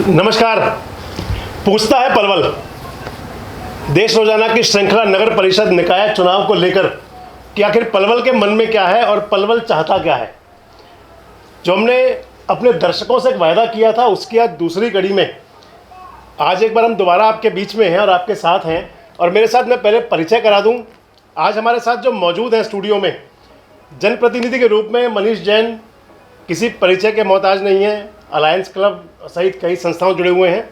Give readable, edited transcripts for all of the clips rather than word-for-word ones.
नमस्कार। पूछता है पलवल, देश रोजाना की श्रृंखला नगर परिषद निकाय चुनाव को लेकर कि आखिर पलवल के मन में क्या है और पलवल चाहता क्या है। जो हमने अपने दर्शकों से एक वायदा किया था उसकी आज दूसरी कड़ी में आज एक बार हम दोबारा आपके बीच में हैं और आपके साथ हैं। और मेरे साथ मैं पहले परिचय करा दूं, आज हमारे साथ जो मौजूद हैं स्टूडियो में जनप्रतिनिधि के रूप में मनीष जैन किसी परिचय के मोहताज नहीं है, अलायंस क्लब सहित कई संस्थाओं जुड़े हुए हैं।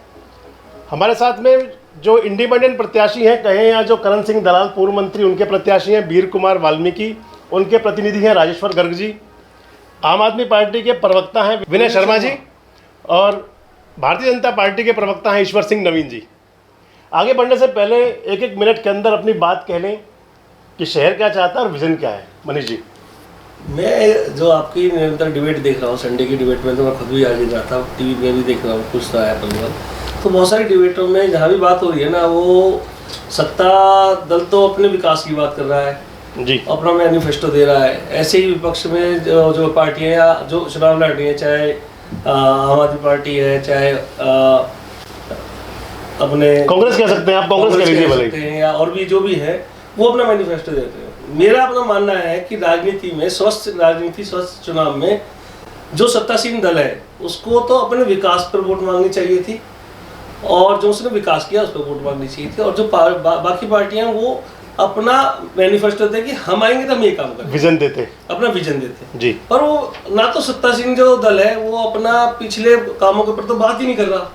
हमारे साथ में जो इंडिपेंडेंट प्रत्याशी हैं कहें या जो करण सिंह दलाल पूर्व मंत्री उनके प्रत्याशी हैं वीर कुमार वाल्मीकि, उनके प्रतिनिधि हैं राजेश्वर गर्ग जी, आम आदमी पार्टी के प्रवक्ता हैं विनय शर्मा जी और भारतीय जनता पार्टी के प्रवक्ता हैं ईश्वर सिंह नवीन जी। आगे बढ़ने से पहले एक एक मिनट के अंदर अपनी बात कह लें कि शहर क्या चाहता है और विजन क्या है। मनीष जी। मैं जो आपकी निरंतर डिबेट देख रहा हूँ, संडे की डिबेट में तो मैं खुद भी आज रहा था, टीवी में भी देख रहा हूँ, कुछ रहा है पलवल। तो बहुत सारी डिबेटों में जहाँ भी बात हो रही है ना, वो सत्ता दल तो अपने विकास की बात कर रहा है जी, अपना मैनिफेस्टो दे रहा है। ऐसे ही विपक्ष में जो पार्टियाँ या जो चुनाव लड़ रही हैं, चाहे आम आदमी पार्टी है, चाहे अपने कांग्रेस कह सकते हैं आप, कांग्रेस कह सकते हैं, या और भी जो भी है वो अपना मैनिफेस्टो देते हैं। मेरा अपना मानना है कि राजनीति में स्वस्थ चुनाव में जो सत्तासीन दल है उसको तो अपने विकास पर वोट मांगनी चाहिए थी और जो उसने विकास किया उस पर वोट मांगनी चाहिए थी। और जो बाकी पार्टियां वो अपना मैनिफेस्टो देते कि हम आएंगे तो हम ये काम करेंगे, विजन देते, अपना विजन देते जी। पर वो ना तो सत्तासीन जो दल है वो अपना पिछले कामों के ऊपर तो बात ही नहीं कर रहा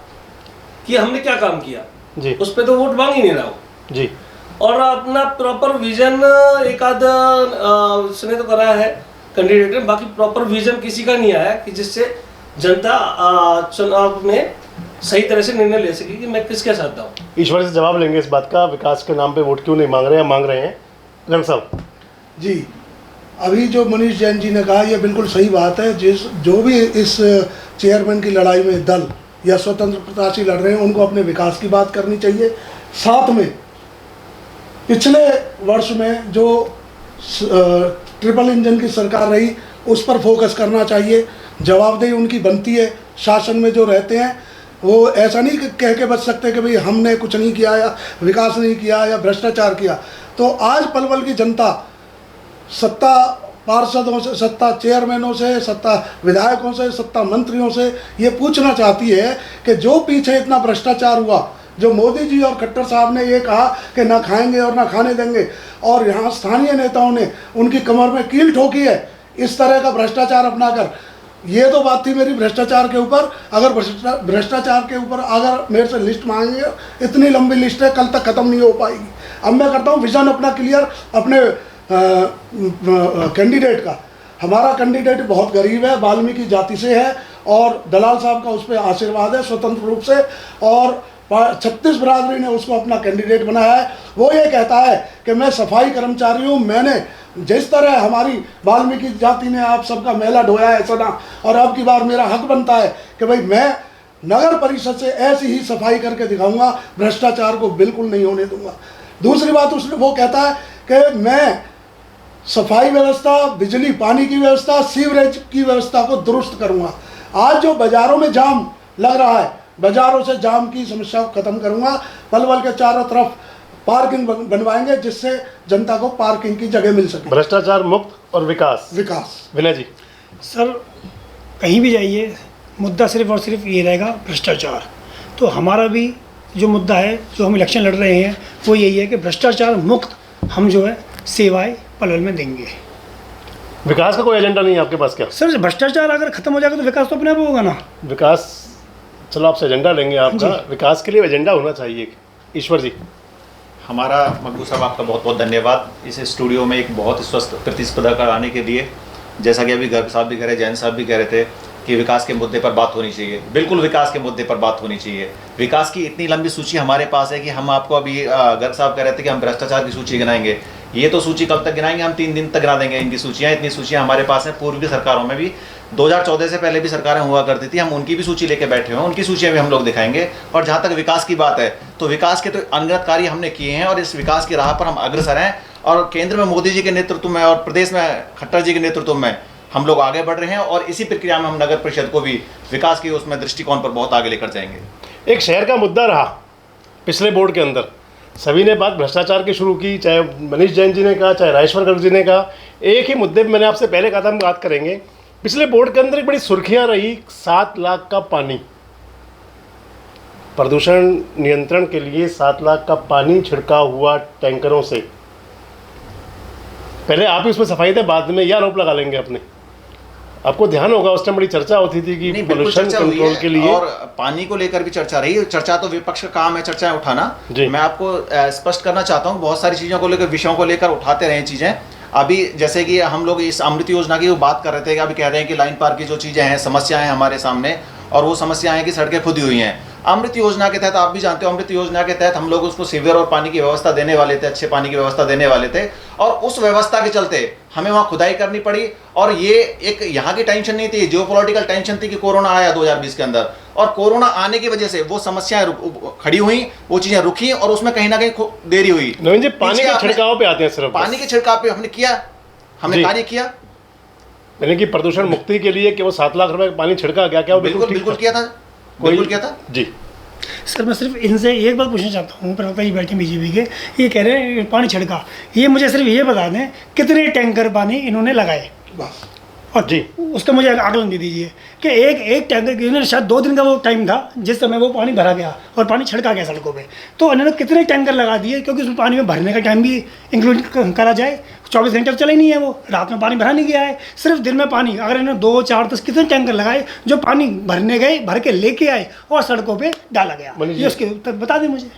कि हमने क्या काम किया जी, उस पर तो वोट मांग ही नहीं रहा हो जी। और अपना प्रॉपर विजन एक आध उसने तो करा है कैंडिडेट ने, बाकी प्रॉपर विजन किसी का नहीं आया कि जिससे जनता चुनाव में सही तरह से निर्णय ले सके कि मैं किसके साथ जाऊँ। ईश्वर से जवाब लेंगे इस बात का, विकास के नाम पे वोट क्यों नहीं मांग रहे हैं, मांग रहे हैं रंग साहब जी। अभी जो मनीष जैन जी ने कहा यह बिल्कुल सही बात है। जो भी इस चेयरमैन की लड़ाई में दल या स्वतंत्र प्रत्याशी लड़ रहे हैं उनको अपने विकास की बात करनी चाहिए। साथ में पिछले वर्ष में जो ट्रिपल इंजन की सरकार रही उस पर फोकस करना चाहिए। जवाबदेही उनकी बनती है। शासन में जो रहते हैं वो ऐसा नहीं कह के बच सकते कि भाई हमने कुछ नहीं किया या विकास नहीं किया या भ्रष्टाचार किया। तो आज पलवल की जनता सत्ता पार्षदों से, सत्ता चेयरमैनों से, सत्ता विधायकों से, सत्ता मंत्रियों से ये पूछना चाहती है कि जो पीछे इतना भ्रष्टाचार हुआ, जो मोदी जी और खट्टर साहब ने ये कहा कि ना खाएंगे और ना खाने देंगे, और यहाँ स्थानीय नेताओं ने उनकी कमर में कील ठोकी है इस तरह का भ्रष्टाचार अपनाकर। ये तो बात थी मेरी भ्रष्टाचार के ऊपर। अगर भ्रष्टाचार के ऊपर अगर मेरे से लिस्ट मांगेंगे, इतनी लंबी लिस्ट है, कल तक ख़त्म नहीं हो पाएगी। अब मैं करता हूँ विजन अपना क्लियर अपने कैंडिडेट का। हमारा कैंडिडेट बहुत गरीब है, वाल्मीकि जाति से है और दलाल साहब का उस पर आशीर्वाद है स्वतंत्र रूप से, और 36 बिरादरी ने उसको अपना कैंडिडेट बनाया है। वो ये कहता है कि मैं सफाई कर्मचारी हूँ, मैंने जिस तरह हमारी वाल्मीकि जाति ने आप सबका मेला ढोया है सना, और अब की बार मेरा हक बनता है कि भाई मैं नगर परिषद से ऐसी ही सफाई करके दिखाऊंगा, भ्रष्टाचार को बिल्कुल नहीं होने दूंगा। दूसरी बात उसने वो कहता है कि मैं सफाई व्यवस्था, बिजली पानी की व्यवस्था, सीवरेज की व्यवस्था को दुरुस्त करूँगा। आज जो बाज़ारों में जाम लग रहा है, बाज़ारों से जाम की समस्या को ख़त्म करूँगा। पलवल के चारों तरफ पार्किंग बनवाएंगे जिससे जनता को पार्किंग की जगह मिल सके। भ्रष्टाचार मुक्त और विकास। विनय जी। सर कहीं भी जाइए मुद्दा सिर्फ और सिर्फ ये रहेगा भ्रष्टाचार। तो हमारा भी जो मुद्दा है, जो हम इलेक्शन लड़ रहे हैं, वो यही है कि भ्रष्टाचार मुक्त हम जो है सेवाएं पलवल में देंगे। विकास का कोई एजेंडा नहीं है आपके पास क्या? सर भ्रष्टाचार अगर खत्म हो जाएगा तो विकास तो अपने आप होगा ना। विकास, चलो आपसे एजेंडा लेंगे आपका, विकास के लिए एजेंडा होना चाहिए। ईश्वर जी। हमारा मकबूल साहब आपका बहुत बहुत धन्यवाद इस स्टूडियो में एक बहुत स्वस्थ प्रतिस्पर्धा कराने के लिए। जैसा कि अभी गर्ग साहब भी कह रहे, जैन साहब भी कह रहे थे कि विकास के मुद्दे पर बात होनी चाहिए। बिल्कुल विकास के मुद्दे पर बात होनी चाहिए। विकास की इतनी लंबी सूची हमारे पास है कि हम आपको अभी गर्ग साहब कह रहे थे कि हम भ्रष्टाचार की सूची गिनाएंगे। ये तो सूची कब तक गिनाएंगे, हम 3 दिन तक गिना देंगे इनकी सूचियाँ। इतनी सूचियाँ हमारे पास हैं। पूर्व की सरकारों में भी 2014 से पहले भी सरकारें हुआ करती थी, हम उनकी भी सूची लेके बैठे हुए हैं, उनकी सूचियाँ भी हम लोग दिखाएंगे। और जहाँ तक विकास की बात है तो विकास के तो अनगिनत कार्य हमने किए हैं और इस विकास की राह पर हम अग्रसर हैं। और केंद्र में मोदी जी के नेतृत्व में और प्रदेश में खट्टर जी के नेतृत्व में हम लोग आगे बढ़ रहे हैं और इसी प्रक्रिया में हम नगर परिषद को भी विकास की उसमें दृष्टिकोण पर बहुत आगे लेकर जाएंगे। एक शहर का मुद्दा रहा पिछले बोर्ड के अंदर, सभी ने बात भ्रष्टाचार की शुरू की, चाहे मनीष जैन जी ने कहा, चाहे राजेश्वर गर्ग जी ने कहा। एक ही मुद्दे पर मैंने आपसे पहले कहा था हम बात करेंगे। पिछले बोर्ड के अंदर एक बड़ी सुर्खियां रही 7 लाख का पानी, प्रदूषण नियंत्रण के लिए 7 लाख का पानी छिड़काव हुआ टैंकरों से। पहले आप ही उसमें सफाई थे, बाद में यह आरोप लगा लेंगे अपने। आपको ध्यान होगा उस टाइम बड़ी चर्चा होती थी कि पोल्यूशन कंट्रोल के लिए, और पानी को लेकर भी चर्चा रही। चर्चा तो विपक्ष का काम है चर्चाएं उठाना। मैं आपको स्पष्ट करना चाहता हूं, बहुत सारी चीजों को लेकर, विषयों को लेकर उठाते रहे चीजें। अभी जैसे कि हम लोग इस अमृत योजना की बात कर रहे थे कि अभी कह रहे हैं कि लाइन पार की जो चीजें हैं, समस्याएं हैं हमारे सामने, और वो समस्याएं हैं कि सड़कें खुदी हुई हैं। अमृत योजना के तहत आप भी जानते हो, अमृत योजना के तहत हम लोग उसको सीवर और पानी की व्यवस्था देने वाले थे, अच्छे पानी की व्यवस्था देने वाले थे, और उस व्यवस्था के चलते हमें वहां खुदाई करनी पड़ी। और ये एक यहाँ की टेंशन नहीं थी, जियोपॉलिटिकल टेंशन थी कि कोरोना आया 2020 के अंदर, और कोरोना आने की वजह से वो समस्याएं खड़ी हुई, वो चीजें रुकी और उसमें कहीं ना कहीं देरी हुई। नवीन जी, पानी के छिड़काव पे आते हैं। सिर्फ पानी के छिड़काव पे हमने किया, हमने कार्य किया, यानी कि प्रदूषण मुक्ति के लिए कि वो 7 लाख रुपए पानी छिड़का गया, क्या वो बिल्कुल किया था, बिल्कुल किया था जी। सर मैं सिर्फ इनसे एक बात पूछना चाहता हूँ, प्रवक्ता जी बैठे बीजेपी के, ये कह रहे हैं पानी छिड़का, ये मुझे सिर्फ ये बता दें कितने टैंकर पानी इन्होंने लगाए, बस। और जी उसका मुझे आकलन दे दीजिए कि एक टैंकर की, इन्होंने शायद 2 दिन का वो टाइम था जिस समय वो पानी भरा गया और पानी छिड़का गया सड़कों पे, तो इन्होंने कितने टैंकर लगा दिए, क्योंकि उसमें पानी में भरने का टाइम भी इंक्लूड करा जाए। 24 घंटे चला ही नहीं है, वो रात में पानी भरा नहीं गया है, सिर्फ दिन में पानी। अगर इन्होंने 2, 4, 10 कितने टैंकर लगाए जो पानी भरने गए, भर के लेके आए और सड़कों पर डाला गया, ये उसके उत्तर बता दें मुझे।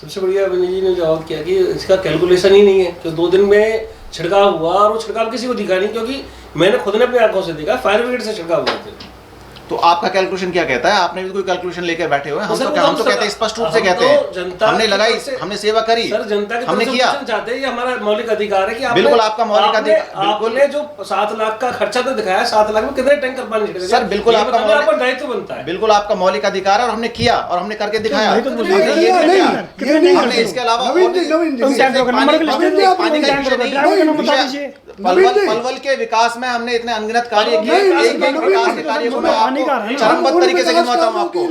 सबसे बढ़िया मनीष जी ने जवाब किया कि इसका कैलकुलेशन ही नहीं है, कि 2 दिन में छिड़काव हुआ, और वो छिड़काव किसी को दिखा नहीं, क्योंकि मैंने खुद ने अपनी आंखों से देखा, फायर ब्रिगेड से छिड़काव हुआ थे। तो आपका कैलकुलेशन क्या कहता है? आपने भी कोई कैलकुलेशन लेकर बैठे हुए हैं? हम तो कहते हैं, स्पष्ट रूप से कहते हैं, हमने लगाई, हमने सेवा करी, सर जनता की हमने किया। चाहते हैं, ये हमारा मौलिक अधिकार है कि बिल्कुल आपका मौलिक अधिकार, आपने जो 7 लाख का खर्चा तो दिखाया, 7 लाख में कितने टैंकर पानी छिड़का गया? सर बिल्कुल आपका दायित्व बनता है, बिल्कुल आपका मौलिक अधिकार है, और हमने किया और हमने करके दिखाया। हमने इसके अलावा पलवल के विकास में हमने इतने अनगिनत कार्य किए, एक विकास के कार्य को मैं आपको चरणबद्ध तरीके से गिनवाता हूं, आपको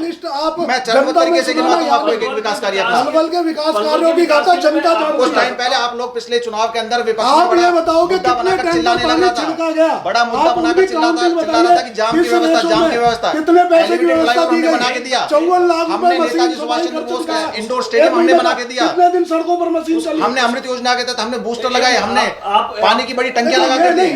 मैं चरणबद्ध तरीके से गिनवाता हूं आपको एक विकास कार्य। पलवल के विकास कार्यों की गाथा जनता जानती कुछ है। टाइम पहले आप लोग पिछले चुनाव के अंदर विपक्ष आप ये बताओ कि कितने चिल्लाने टैंकर लगा पानी छिड़का गया, था, बड़ा मुद्दा आप बनाकर उनकी चिल्ला काउंटिंग रहा था कि जाम की किस व्यवस्था, रेशो जाम में, की व्यवस्था, कितने पैसे की व्यवस्था दी हमने बना के गई, दिया। 54 लाख हमने रुपए नेताजी मशीन सुभाष चंद्र बोस का सप्लाई इंडोर स्टेडियम हमने बना के दिया। कितने दिन सड़कों पर मशीन चली, हमने अमृत योजना के तहत हमने बूस्टर लगाए, हमने आप- पानी की बड़ी टंकियां लगा कर दी,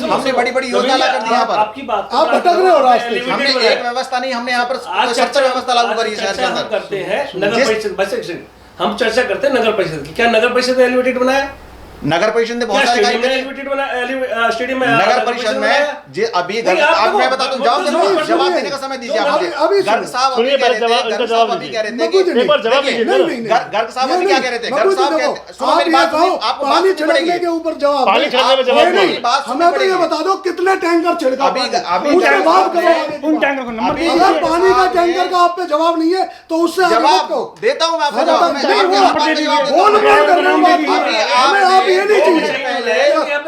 हमने बड़ी बड़ी योजना ला कर दी। यहाँ पर आपकी बात आप भटक रहे हो रास्ते से। हमने एक व्यवस्था नहीं, हमने यहाँ पर सख्त व्यवस्था लागू करी है शहर के अंदर। करते हैं नगर परिषद, बस एक सेकंड, हम चर्चा करते हैं नगर परिषद की। क्या नगर परिषद ने एलिवेटेड बनाया? नगर परिषद ने बहुत सारे कार्य करे। स्टेडियम में नगर परिषद में जे अभी आप मैं बता दूं, जवाब देने का समय दीजिए आप मुझे। गर्ग साहब अभी कह रहे थे, गर्ग साहब अभी कह रहे थे कि एक बार जवाब दीजिए। गर्ग साहब अभी क्या कह रहे थे? गर्ग साहब कहते, सुनो मेरी बात, आपको बात पानी सुननी छिड़कने पड़ेगी। के ऊपर जवाब, पानी छिड़कने में जवाब नहीं, नहीं। बात सुननी हमें तो ये पड़ेगी। बता दो कितने टैंकर छिड़का, अभी उसके बाद करो आगे की उन बात। टैंकर को नंबर अभी- अगर पानी का टैंकर का आप पे जवाब नहीं है तो उससे आगे मत जवाब कहो। देता हूं मैं आपको, हाँ, जवाब मैं नहीं, आपके वो बात पे जवाब देता बोल हूं। बोल कर रहे हो बात, अभी हमें आप ये नहीं आपने चाहिए। पहले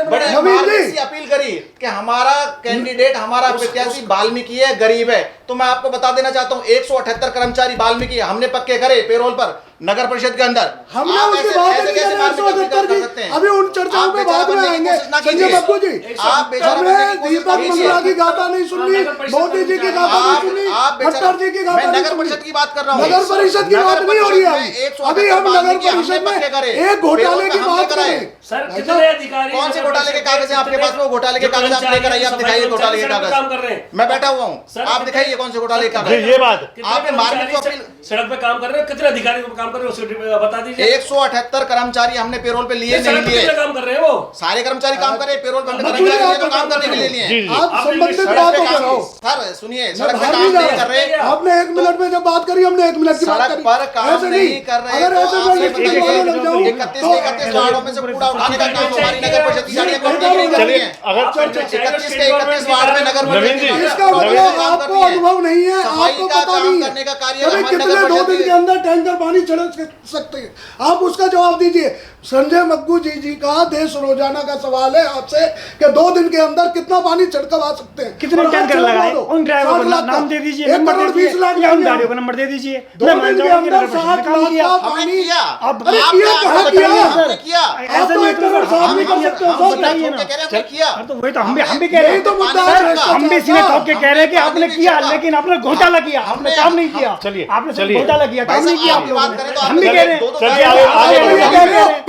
बड़े नवीन बाल जी। से अपील करी कि हमारा कैंडिडेट, हमारा प्रत्याशी वाल्मीकि है, गरीब है, तो मैं आपको बता देना चाहता हूं 178 कर्मचारी वाल्मीकि हमने पक्के करे पेरोल पर नगर परिषद के अंदर। हमने आप उसकी ऐसे- बात ऐसे की कैसे है, वाल्मीकि अपील 178 कर की, सकते हैं? अभी उन चर्चाओं आप में बेचारा बाद में बनने की आएंगे। कोशिश ना संजय कीजिए। बब्बू जी, आप बेचारा बनने हमें की कोशिश दीपक ना कीजिए। मंगला की गाथा नहीं सुननी, मोदी जी की गाथा नहीं सुननी, खट्टर जी की गाथा मैं नहीं नगर सुननी। परिषद की बात कर रहा हूँ। नगर परिषद की बात नहीं हो रही है अभी हम नगर परिषद में एक घोटाले की बात करें। सर कितने अधिकारी, कौन से घोटाले के कागज है आपके पास में? वो घोटाले के कागज आप लेकर आइए, आप दिखाइए घोटाले के कागज। काम कर रहे हैं, मैं बैठा हुआ हूँ, आप दिखाइए कौन से घोटाले के कागज। ये बात आपने मार्केट को अपील, सड़क पे काम कर रहे हैं, कितने अधिकारी काम कर रहे हैं उसको बता दीजिए। 178 कर्मचारी हमने पेरोल पे लिए, नहीं लिए। कितने काम कर रहे हैं वो? सारे कर्मचारी काम कर रहे हैं, पेरोल पे हमने मजबूरी कर्मचारी लिए तो आप काम करने के लिए लिए जी हैं। जी आप संबंधित सड़क बातों पे पर रहो। काम, सर सुनिए, मैं सड़क पे बाहर काम नहीं जा नहीं कर रहे। रहा। आपने 1 मिनट में जब बात करी हमने 1 मिनट की बात सड़क करी, पर काम ऐसे नहीं कर रहे अगर तो ऐसे आप मैं ये लिस्ट बताइए, निकालने लग जाऊं 31 वार्डों में से कूड़ा उठाने का काम हमारी नगर परिषद की गाड़ियां करती है, नहीं करती चलिए, हैं। अगर 31 के 31 वार्ड में नगर नवीन जी, परिषद इसका मतलब आपको अनुभव नहीं है, आपको पता नहीं है करने का कार्य अभी हमारी कितने नगर 2 दिन परिषद के अंदर टैंकर पानी छिड़क सकते हैं, आप उसका जवाब दीजिए। संजय मग्गू जी का देश रोजाना का सवाल है आपसे कि 2 दिन के अंदर कितना पानी छिड़कवा सकते हैं, कितने टैंकर लगाए उन ड्राइवर को नाम दे दीजिए, नंबर दे दीजिए, या उन गाड़ियों का नंबर दे दीजिए। 2 दिन के अंदर 7 लाख का पानी अब अरे किया कहाँ किया? ऐसा नहीं कलर साहब नहीं कर सकते हो, सब बताइए ना। किया तो वही तो हम भी कह रहे यही हैं, तो मुद्दा है। हम भी सीधे ठोक के कह रहे हैं कि आपने किया, लेकिन आपने घोटाला किया, आपने काम नहीं किया। चलिए, आपने सिर्फ चलिए। घोटाला किया, काम नहीं किया आप लोगों ने। हम भी कह रहे हैं, चलिए आगे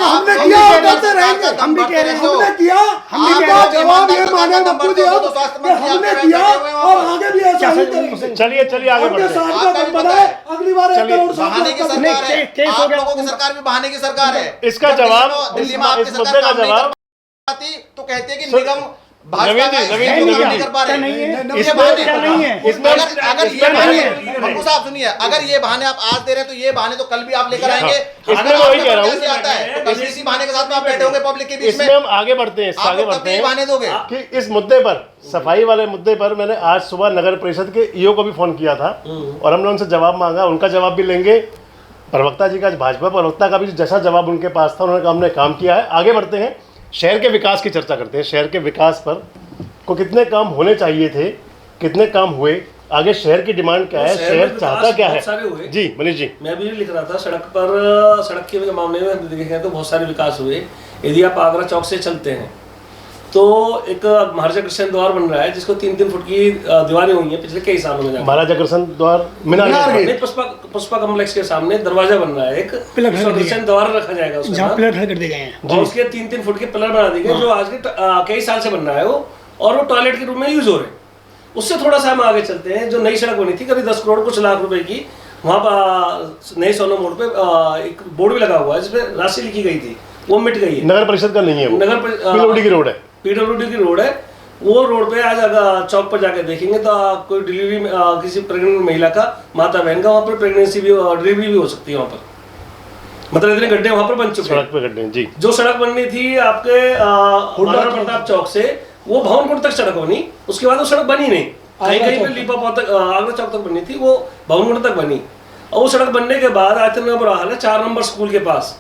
हमने किया और करते रहेंगे। हम भी कह रहे हैं, हमने किया, आपका जवाब ये माने मग्गू जी अब कि हमने किया और आगे भी ऐसा ही करेंगे। चलिए आगे हमने बढ़ते हैं। 7 का कम बनाए, अगली बार 1 चलिए, करोड़ 7 बहाने लाख की का सरकार बनाए। है, केस हो आप गया। लोगों की सरकार भी बहाने की सरकार है। इसका जब जवाब दिल्ली में आपकी इस सरकार मुद्दे का काम नहीं जवाब कर पाती, तो कहते हैं कि सुन- निगम नवीन भाजपा जी, का नवीन है, जी, काम नवीन नहीं जी। कर पा रहे। नहीं है, ये इसमें बहाने- क्या नहीं है, इसमें अगर ये इसमें बहाने नहीं मग्गू साहब सुनिए, अगर ये बहाने आप आज दे रहे हैं तो ये बहाने तो कल भी आप लेकर आएंगे। इसमें अगर मैं वही आपको कह रहा हूं। कैसे आता है तो कल भी इसी बहाने के साथ में आप बैठे होंगे पब्लिक के बीच में, इसमें हम आगे बढ़ते हैं, इससे आप आगे लोग कब बढ़ते भी हैं बहाने दोगे। कि इस मुद्दे पर, सफाई वाले मुद्दे पर मैंने आज सुबह नगर परिषद के ईओ को भी फोन किया था और हमने उनसे जवाब मांगा, उनका जवाब भी लेंगे। प्रवक्ता जी का, भाजपा प्रवक्ता का भी जैसा जवाब उनके पास था, उन्होंने कहा हमने काम किया है। आगे बढ़ते हैं, शहर के विकास की चर्चा करते हैं। शहर के विकास पर को कितने काम होने चाहिए थे, कितने काम हुए, आगे शहर की डिमांड क्या है, शहर में शहर विकास चाहता क्या है। बहुत सारे हुए। जी मनीष जी, मैं भी लिख रहा था, सड़क के मामले में हम देखें तो बहुत सारे विकास हुए। यदि आप आगरा चौक से चलते हैं तो एक महाराजा कृष्ण द्वार बन रहा है जिसको 3-3 फुट की दीवारें हुई हैं पिछले कई सालों में जाकर। महाराजा कृष्ण द्वार मीनार मीनार गेट। पुष्पा कॉम्प्लेक्स के सामने दरवाजा बन रहा है, एक पिलर खड़े दिए। कृष्ण द्वार रखा जाएगा उसका जहाँ नाम। प्लेट खड़े कर दिए गए हैं। और उसके 3-3 फुट के पिलर बना दिए गए जो आज के कई साल से बन रहा है वो, और वो टॉयलेट के रूम में यूज हो रहे हैं। उससे थोड़ा सा हम आगे चलते हैं, जो नई सड़क बनी थी करीब 10 करोड़ कुछ लाख रुपए की, वहाँ पर नए सोनो मोड़ पे एक बोर्ड भी लगा हुआ है जिसपे राशि लिखी गई थी, वो मिट गई है। नगर परिषद का नहीं है वो, नगर की रोड है। पीडब्ल्यूडी की रोड है। वो रोड पे आज अगर चौक पर जाकर देखेंगे तो कोई डिलीवरी किसी प्रेग्नेंट महिला का, माता बहन का, वहाँ पर प्रेगनेंसी भी, डिलीवरी भी हो सकती है वहाँ पर। मतलब इतने गड्ढे वहाँ पर बन चुके सड़क पे गड्ढे हैं जी। जो सड़क बननी थी आपके महाराणा प्रताप चौक से वो भवनकुंड तक सड़क बनी, उसके बाद वो सड़क बनी नहीं, कहीं कहीं पे लीपापोत तक, आगरा चौक तक बननी थी, वो भवनकुंड तक बनी। और वो सड़क बनने के बाद आज तक बुरा हाल है 4 नंबर स्कूल के पास।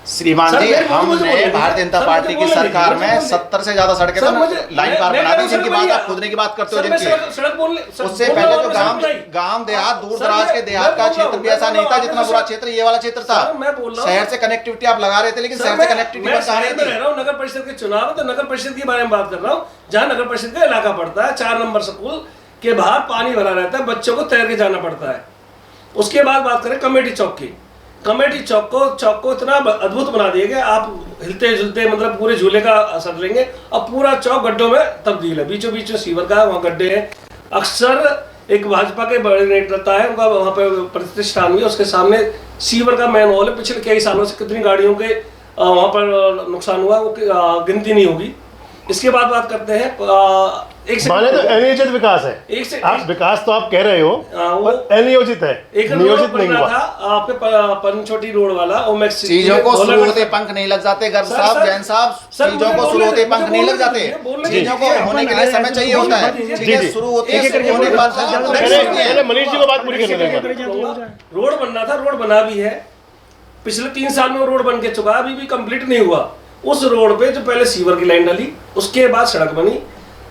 श्रीमान सर, जी, मेरे को मुझे हमने बोलने भारतीय जनता दीजिए। पार्टी सर, की मुझे सरकार बोलने में दीजिए। 70 से ज्यादा सड़कें सर, तो मुझे- लाइन पार मैं बना दी, कह जिनकी रहा हूँ बात सर, आप खुदने की बात करते हो सर, मैं जिनकी। सड़क बोलने उससे बोल पहले रहा तो हूँ, गांव सर, गांव देहात दूर सर, दराज के मैं देहात का बोल रहा क्षेत्र हूँ, भी ऐसा मैं नहीं था बोल रहा जितना हूँ, बुरा सर, क्षेत्र ये वाला क्षेत्र था। सर, मैं बोल रहा हूँ। शहर से कनेक्टिविटी आप लगा रहे थे, लेकिन शहर से कनेक्टिविटी मैं पर कहा शहर में रह रहा हूँ, नगर परिषद के चुनाव है तो नगर परिषद के बारे में बात कर रहा हूँ, जहाँ नगर परिषद का इलाका पड़ता है। 4 नंबर स्कूल के बाहर पानी भरा रहता है, बच्चों को तैर के जाना पड़ता है। उसके बाद बात करें कमेटी चौक की, कमेटी चौक को इतना अद्भुत बना दिया गया, आप हिलते झुलते मतलब पूरे झूले का असर लेंगे और पूरा चौक गड्ढों में तब्दील है। बीचों बीच में सीवर का वहाँ गड्ढे हैं। अक्सर एक भाजपा के बड़े नेता है, उनका वहाँ पे प्रतिष्ठान हुई, उसके सामने सीवर का मेन हॉल है। पिछले कई सालों से कितनी गाड़ियों के वहाँ पर नुकसान हुआ वो गिनती नहीं होगी। इसके बाद बात करते हैं एक माने तो अनियोजित विकास है। एक से आप विकास तो आप कह रहे हो वो पर अनियोजित है, एक नियोजित रोड नहीं बन रहा हुआ। था आपके पंचवटी रोड वाला ओमेक्स चीजों को शुरू होते पंख नहीं लग जाते। गर्ग सर, साहब, सर, जैन साहब, सर, चीजों मुझे को शुरू बोलने होते दीजिए, पंख नहीं मुझे लग जाते। बोलने दीजिए। चीजों को होने के लिए समय चाहिए होता है। जी, चीजें जी। शुरू होती एक- एक- है होने पर पहले मनीष जी को बात पूरी करने देंगे। रोड बनना था, रोड बना भी है। पिछले 3 साल में वो रोड बन के चुका, अभी भी कंप्लीट नहीं हुआ। उस रोड पे जो पहले सीवर की लाइन डाली, उसके बाद सड़क बनी,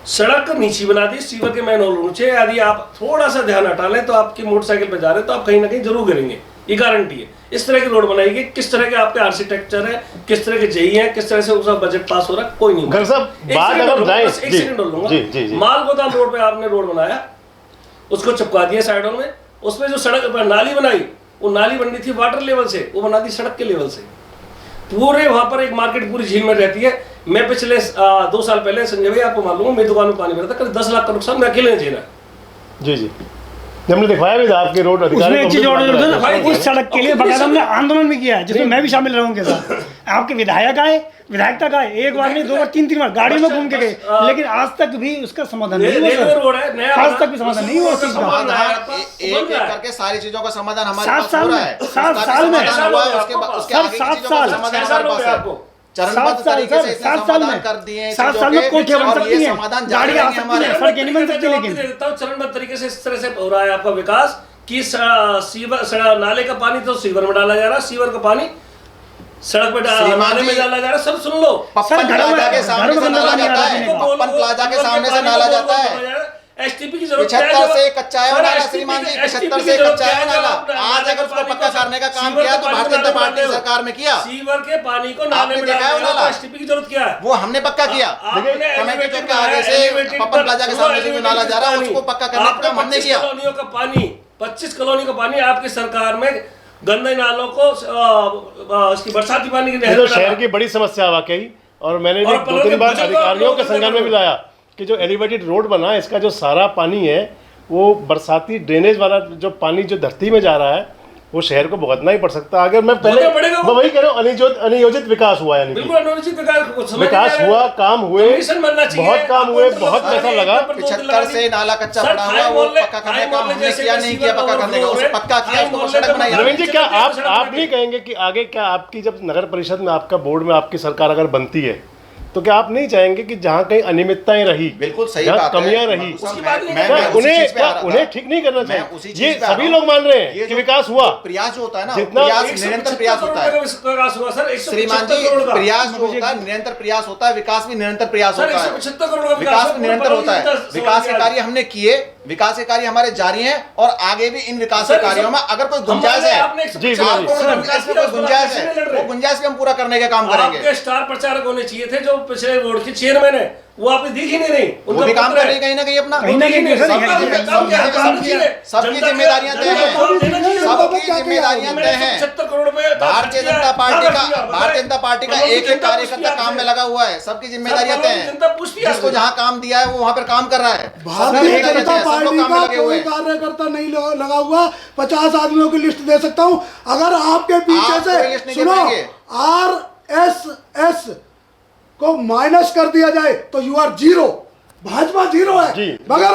सड़क नीची बना दी, सीवर के मैन होल ऊंचे। यदि आप थोड़ा सा ध्यान हटा लें तो आपकी मोटरसाइकिल पे जा रहे हैं तो आप कहीं ना कहीं जरूर गिरेंगे, ये गारंटी है। इस तरह की रोड बनाई गई, किस तरह के आपके आर्किटेक्चर है, किस तरह के जेई है, किस तरह से उसका बजट पास हो रहा है, कोई नहीं। गर्ग साहब, बात अगर जाए, एक जी, सेकंड बोल लूंगा। जी, जी, जी। माल गोदाम रोड पे आपने रोड बनाया, उसको चिपका दिया साइडों में। उसमें जो सड़क पर नाली बनाई, वो नाली बननी थी वाटर लेवल से, वो बना दी सड़क के लेवल से। पूरे वहां पर एक मार्केट पूरी झील में रहती है। मैं पिछले 2 साल पहले, संजय भाई आपको मालूम है, मेरी दुकान में पानी भरा था, करीब 10 लाख का नुकसान मैं अकेले ने झेला। जी जी, हमने दिखवाया भी था आपके रोड अधिकारी उसमें को, एक चीज और हमने जोड़ दिखवाया दो, उस सड़क के लिए बकायदा हमने आंदोलन भी किया है, जिसमें मैं भी शामिल रहूं उनके साथ। आपके विधायक आए, विधायक तक आए, 1 बार नहीं 2 बार 3 बार गाड़ी में घूम के गए, लेकिन आज तक भी उसका समाधान नहीं हुआ रेलवे सर। रोड है नया, आज तक भी समाधान नहीं हुआ उस चीज का। समाधान एक एक करके सारी चीजों का समाधान हमारे 7 पास साल हो रहा में, है। 7 साल में, समाधान हुआ है, उसके आगे की 7 चीजों का साल, समाधान 6 साल हमारे हो पास गए है। आपको। चरणबद्ध 7 साल तरीके से इसने सर, 7 साल समाधान में, कर दिए हैं 7 चीजों साल में के, कोठियां बन और सकती ये हैं, समाधान जारी गाड़ियां आ रहेंगे सकती हैं, हमारे। सड़कें नहीं बन सकती। लेकिन देता हूं, चरणबद्ध तरीके से इस तरह से हो रहा है आपका विकास कि नाले का पानी तो सीवर में डाला जा रहा है, सीवर का पानी सड़क पे श्रीमान नाले में जी, डाला जा रहा है, सब सुन लो। पप्पन घरों में- प्लाजा के सामने घरों से में नाला पानी जाता आ है, रहा है। पप्पन प्लाजा के सामने से नाला जाता है। एसटीपी की जरूरत क्या है? पिछहत्तर से कच्चा है वो सर, नाला STP श्रीमान जी, की 75 जरूरत से क्या कच्चा है जब नाला। आप आज अगर उसको पानी पक्का को करने का काम सीवर किया के तो पानी भारतीय को जनता नाले में पार्टी डाल दो। सरकार में किया, सीवर के पानी को नाले आपने में देखा है वो डालना नाला? एसटीपी की जरूरत क्या है? वो हमने पक्का किया। आपने कमेटी चौक elevated के आगे से elevated पप्पन पर- प्लाजा के सामने से जो नाला जा रहा है पानी। उसको पक्का करने का आपने काम हमने 25 किया। कॉलोनियों का पानी, 25 कॉलोनी का पानी आपकी सरकार में गंदे नालों को उसकी बरसाती पानी की ये नहर तो में डाला। शहर की बड़ी समस्या है वाकई। और मैंने भी और 2-3 बार बुजुर्गों अधिकारियों को के संज्ञान में भी लाया कि जो एलिवेटेड रोड बना है, इसका जो सारा पानी है वो बरसाती ड्रेनेज वाला जो पानी जो धरती में जा रहा है वो शहर को भुगतना ही पड़ सकता है। अगर मैं पहले भुगतना पड़ेगा वो। मैं वही कह रहा हूँ, अनियोजित विकास हुआ, यानी कि बिल्कुल अनुचित विकास हुआ, काम हुए, कमीशन बनना चाहिए। बहुत काम हुए, आपको बहुत पैसा लगा। 75 से नाला कच्चा पड़ा हुआ है, वो पक्का करने का हमने किया नहीं किया, पक्का करने का उसको पक्का किया, उसको सड़क बनाई। नवीन जी, क्या आप नहीं कहेंगे कि आगे क्या आपकी जब नगर परिषद में आपका बोर्ड में आपकी सरकार अगर बनती है तो क्या आप नहीं चाहेंगे कि जहाँ कहीं अनियमितताएं रही, बिल्कुल सही जहाँ बात है, कमियां रही, उसकी बात नहीं मैं कर क्या रहा। उसी चीज पे आ रहा था। उन्हें ठीक नहीं करना मैं उसी चाहिए? चीज ये पे आ सभी रहा लोग मान रहे हैं ये कि जो विकास हुआ, प्रयास जो होता है ना, जितना- प्रयास निरंतर प्रयास होता है विकास हुआ सर, श्रीमान जी, प्रयास जो होता है निरंतर प्रयास होता है, विकास भी निरंतर प्रयास सर, होता है, 175 करोड़ का विकास भी निरंतर होता है। विकास विकास के कार्य हमने किए, विकास के कार्य हमारे जारी हैं और आगे भी इन विकास के सर, कार्यों में अगर कोई गुंजाइश है, आपने जी, 150 जी, करोड़ का इसमें विकास कोई किया, उसको गुंजाइश कैसे नहीं लड़ है, रहे? वो गुंजाइश भी हम पूरा करने का काम करेंगे। आपके स्टार प्रचारक होने चाहिए थे जो पिछले बोर्ड के चेयरमैन है, वो आपने दिख ही नहीं रही। वो भी काम कर रही है कहीं ना कहीं अपना, कहीं ना कहीं सर, सबका ये- काम क्या है? सब- कीजिए। सबकी जनता जिम्मेदारियां के- तय हैं। जनता को देना चाहिए। सबकी क्या किया? जिम्मेदारियां तय हैं। 175 करोड़ रुपए भारतीय जनता पार्टी का एक एक कार्यकर्ता काम में लगा हुआ है, सबकी जिम्मेदारियां तय हैं। जनता पूछती है जिसको जहाँ काम दिया है वो वहाँ पर काम कर रहा है। भारतीय सब जनता सब लोग पार्टी काम में का लगे हुए कोई हैं। कार्यकर्ता नहीं लगा हुआ। 50 आदमियों की लिस्ट दे सकता हूं अगर आपके पीछे आप कोई लिस्ट से नहीं दे सुनो पाएंगे। RSS को माइनस कर दिया जाए तो you are zero. Bhajpa zero है जी। बगैर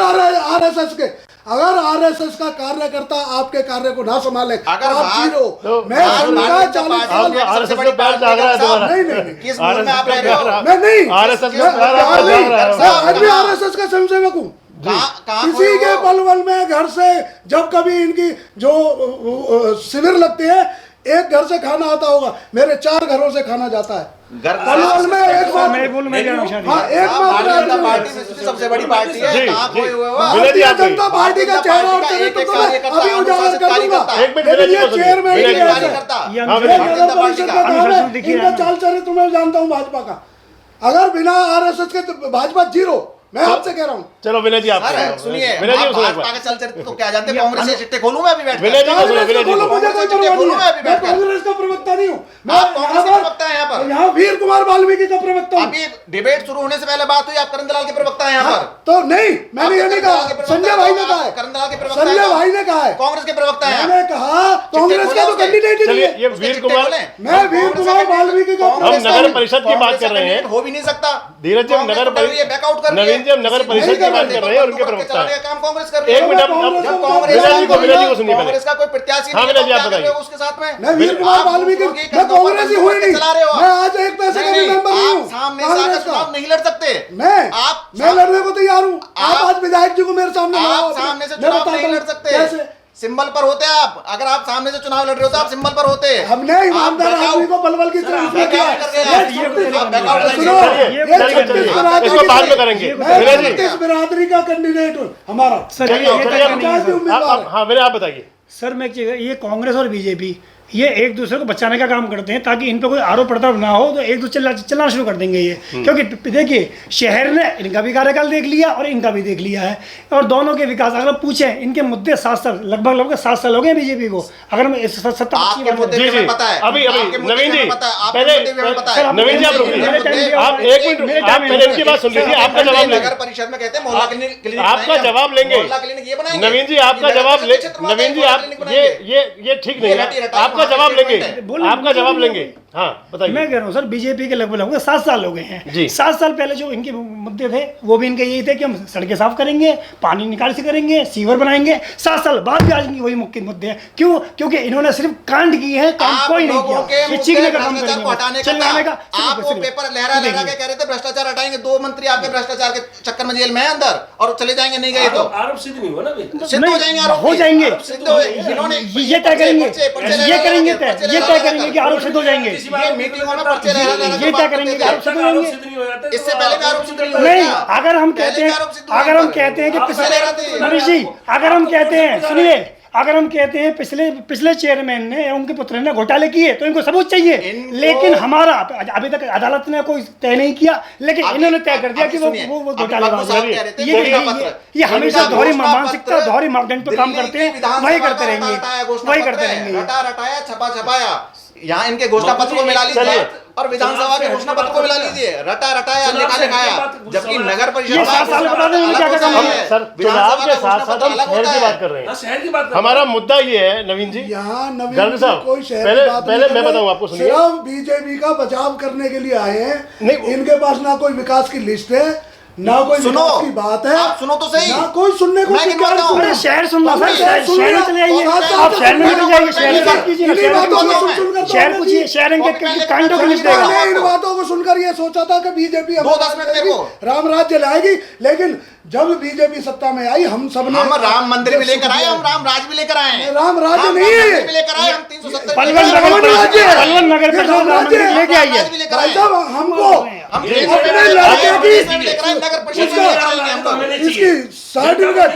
RSS के। अगर RSS का कार्यकर्ता आपके कार्य को ना संभाले अगर तो आप भाज- जीरो। तो मैं भाज- शुरू का भारतीय 40 जनता साल पार्टी RSS सबसे का बड़ी प्यार पार्टी जाग रहा है का तुम्हारा। नहीं, नहीं, नहीं। किस मूड में आप रह रहे हो? मैं नहीं RSS किस- का प्यार मैं आपका नहीं, जाग रहा है। मैं आज भी RSS का स्वयंसेवक हूँ। कहाँ किसी के बलबल में घर से जब कभी इनकी जो शिविर लगते हैं, एक घर से खाना आता होगा, मेरे 4 घरों से खाना जाता है। घर बलबल में एक बार मैं बोलूँ, मैं कहना चाह रही हूँ। हाँ, एक भारतीय जनता बार पार्टी विश्व की सबसे बड़ी पार्टी है। जी, कहाँ जी। खोए हुए हो? विनय जी, भारतीय आप जनता पार्टी का चेहरा और चरित्र तो मैं अभी उजागर कर दूंगा। एक मिनट, लेकिन विनय जी ये को सुनिए। चेयरमैन विनय ही जी, ऐसा है। कार्यकर्ता ये हाँ, हम- विनय ये जी। नगर परिषद का काम अनुशासन है, दिखिए इनका ना। चाल चरित्र मैं जानता हूँ भाजपा का। अगर बिना RSS के तो भाजपा जीरो। मैं आपसे कह रहा हूँ चलो विनय जी, आप सर सुनिए, विनय जी को सुनिए एक भाजपा बार। का चल चरित्र तो क्या जानते हैं? कांग्रेस के चिट्टे खोलूं मैं अभी बैठ विनय जी को सुनिए, विनय जी बोलो, को। मुझे कोई चिट्टे परवाह खोलूं नहीं मैं अभी है। मैं बैठकर। कांग्रेस का प्रवक्ता नहीं हूँ। मैं आप कांग्रेस के प्रवक्ता हैं यहाँ पर। यहाँ वीर कुमार वाल्मीकि का प्रवक्ता हूँ। अभी डिबेट शुरू होने से पहले बात हुई, आप करण दलाल के प्रवक्ता हैं यहाँ पर। तो नहीं, मैंने ये नहीं कहा। संजय भाई ने कहा है। करण दलाल के प्रवक्ता संजय हैं। भाई ने कहा है। कांग्रेस के प्रवक्ता हैं। मैंने कहा कांग्रेस का तो खोले कैंडिडेट ही नहीं चलिए, है। ये उसके वीर चिट्टे कुमार, खोले। मैं वीर कुमार वाल्मीकि का हम नगर परिषद की बात कर रहे हैं। हो भी नहीं सकता। धीरज जी, हम कांग्रेस नगर तो कर रही है, बैकआउट कर रही है। नवीन जी, हम नगर परिषद की बात कर रहे हैं और उनके प्रवक्ता चलाने हैं। का काम कांग्रेस कर रही है। एक मिनट, जब जब कांग्रेस विनय जी को सुनिए पहले। कांग्रेस का कोई प्रत्याशी हाँ, नहीं विनय जी, है, आप तो क्या कर रहे हो बताइए। उसके साथ में? मैं वीर कुमार आप वाल्मीकि, दूसरों की मैं कांग्रेस ही हुई नहीं। चला रहे हो आप। मैं आज एक पैसे का भी मेंबर नहीं हूँ आप सामने से आकर कांग्रेस चुनाव का। नहीं लड़ सकते। मैं लड़ने को तैयार हूँ। आप आज विधायक जी को मेरे सामने आप लगाओ। सामने से मैं चुनाव बताता नहीं हूँ लड़ सकते। कैसे। सिंबल पर होते आप। अगर आप सामने से चुनाव लड़ रहे हो तो आप सिंबल पर होते। हमने ईमानदार आदमी को पलवल की तरह इसमें किया। सुनो, चलिए, ये चलिए, 36 चलिए। बिरादरी इसको बाद में की- करेंगे। मैं विनय जी, 36 बिरादरी का कैंडिडेट हूँ हमारा। सर चलिए, ये चलिए, तय आप- करनी है, सर। उम्मीदवार है। हाँ विनय, आप बताइए। सर मैं एक चीज़, ये कांग्रेस और बीजेपी ये एक दूसरे को बचाने का काम करते हैं ताकि इन पे कोई आरोप प्रत्यारोप ना हो, तो एक दूसरे चलना शुरू कर देंगे ये। क्योंकि देखिए, शहर ने इनका भी कार्यकाल देख लिया और इनका भी देख लिया है, और दोनों के विकास अगर पूछें, इनके मुद्दे 7 साल लगभग 7 साल हो गए बीजेपी को। अगर हम 70 आपके मुद्दे जी, भी जी। हमें पता है। अभी आपके मुद्दे नवीन भी जी, हमें पता है। आपके पहले मुद्दे भी हमें पता है। सर, नवीन जी, आप रुकिए। मेरे टाइम पे- आप एक मिनट, मेरे आप टाइम में- पहले इनकी बात सुन लीजिए, आपका जवाब लेंगे। नगर परिषद में कहते हैं मोहल्ला क्लिनिक आपका बनाएंगे। जवाब लेंगे। मोहल्ला क्लिनिक ये बनाएंगे। नवीन जी, आपका ये जवाब ले। नगर क्षेत्र में नवीन जी, मोहल्ला आप क्लिनिक बनाएंगे। ये ठीक नहीं ये है। रटाई आपका वहाँ जवाब पे लेंगे, स्टेटमेंट है। आपका जवाब लेंगे। हाँ बताइए। मैं कह रहा हूँ सर, बीजेपी के लगभग 7 साल हो गए हैं। जी। 7 साल पहले जो इनके मुद्दे थे वो भी इनके यही थे कि हम सड़कें साफ करेंगे, पानी निकासी करेंगे, सीवर बनाएंगे। 7 साल बाद भी आज इनकी वही मुख्य मुद्दे हैं। क्यों? क्योंकि इन्होंने सिर्फ कांड किए हैं, काम आप कोई नहीं लोगों के किया। ये मुद्दे चीखने का काम भ्रष्टाचार को हटाने करेंगे, का चिल्लाने था। का। आप वो पेपर लहरा लहरा के कह रहे थे भ्रष्टाचार हटाएंगे। 2 मंत्री आपके भ्रष्टाचार के चक्कर में जेल में है अंदर, और चले जाएंगे नहीं गए तो आरोप सिद्ध नहीं हुआ ना अभी। सिद्ध हो जाएंगे। आरोप हो जाएंगे। सिद्ध हो जाएंगे। इन्होंने ये तय करेंगे, ये करेंगे, ये तय करेंगे कि आरोप सिद्ध हो जाएंगे। इसी बात ये को मीटिंगों में करता- पर्चे रह रहे हैं, ये क्या करेंगे कि जब तक आरोप सिद्ध नहीं हो जाते इससे तो पहले भी आप- आरोप सिद्ध नहीं हुए नहीं, क्या? अगर हम पहले कहते भी हैं, आरोप सिद्ध हुए अगर हम पर। कहते हैं कि आप पिछले पहले रहते हैं। मनीष जी, अगर हम आपको कहते हैं, कौन सा सुनिए, है? अगर हम कहते हैं पिछले चेयरमैन ने या उनके पुत्र ने घोटाले किए तो इनको सबूत चाहिए, इनको- लेकिन हमारा अभी तक अदालत ने कोई तय नहीं किया, लेकिन अभी- इन्होंने तय कर दिया अभी कि सुनिए, वो अभी घोटालेबाज बाबू साहब है। कह रहे थे, ये घोषणा पत्र। ये हमेशा इनका दोहरी घोषणा मानसिकता, पत्र दोहरी मापदंड पर काम दिल्ली करते की हैं, विधानसभा वही का करते रहेंगे, रटाया घोषणा वही पत्र करते है, रहेंगे। रटाया छपाया यहाँ इनके घोषणा पत्र को मिला लीजिए चलिए। और विधानसभा के घोषणा पत्र को मिला लीजिए, रटाया चुनाव से लिखाया, बात- जबकि समय- नगर परिषद ये का 7 साल घोषणा बता दें पत्र क्या क्या अलग काम होता है। है। सर विधानसभा चुनाव के का साथ घोषणा साथ पत्र हम अलग शहर होता की है। बात कर रहे हाँ, हैं। शहर की बात कर हमारा मुद्दा ये है नवीन जी, यहाँ नवीन गर्ग जी साहब, कोई शहर पहले- की बात पहले नहीं कर मैं रहे, बताऊं आपको, सुनिए। सिर्फ बीजेपी का बचाव करने के लिए आए हैं। नहीं, इनके पास ना कोई विकास की लिस्ट है, ना कोई सुनो, विकास की बात है, आप सुनो तो सही। ना कोई सुनने को मैं तैयार गिनवाता हूं। सुनो। अरे शहर सुनना सर, हमने शहर सुन में लिया, चले आइए, और आप शहर में चले जाइए, शहर में बात कीजिए ना, इन्हीं शहर बातों में को कीजिए। सुनकर तो शहर हमने पूछिए, शहर इनके कांडों की लिस्ट देगा। मैंने इन बातों को सुनकर ये सोचा था कि बीजेपी दो 10 मिनट मेरे को। राम राज्य लाएगी, लेकिन जब बीजेपी सत्ता में आई हम सब ने हम राम मंदिर भी लेकर आए, हम राम राज भी लेकर आए हैं। राम राज्य हम नहीं है। मंदिर भी लेकर आए, हम 370 पलवल भी लेकर नगर आए। राज्य है। पलवल नगर ये परिषद राम राम मंदिर राज्य है। लेके आई है। राज भी लेकर भाई आए। साहब हमको हम ये अपने ये लड़के ये की ये भी लेकर आए, नगर परिषद इसका- में लेकर आएंगे हम लोग। इसकी सर्टिफिकेट,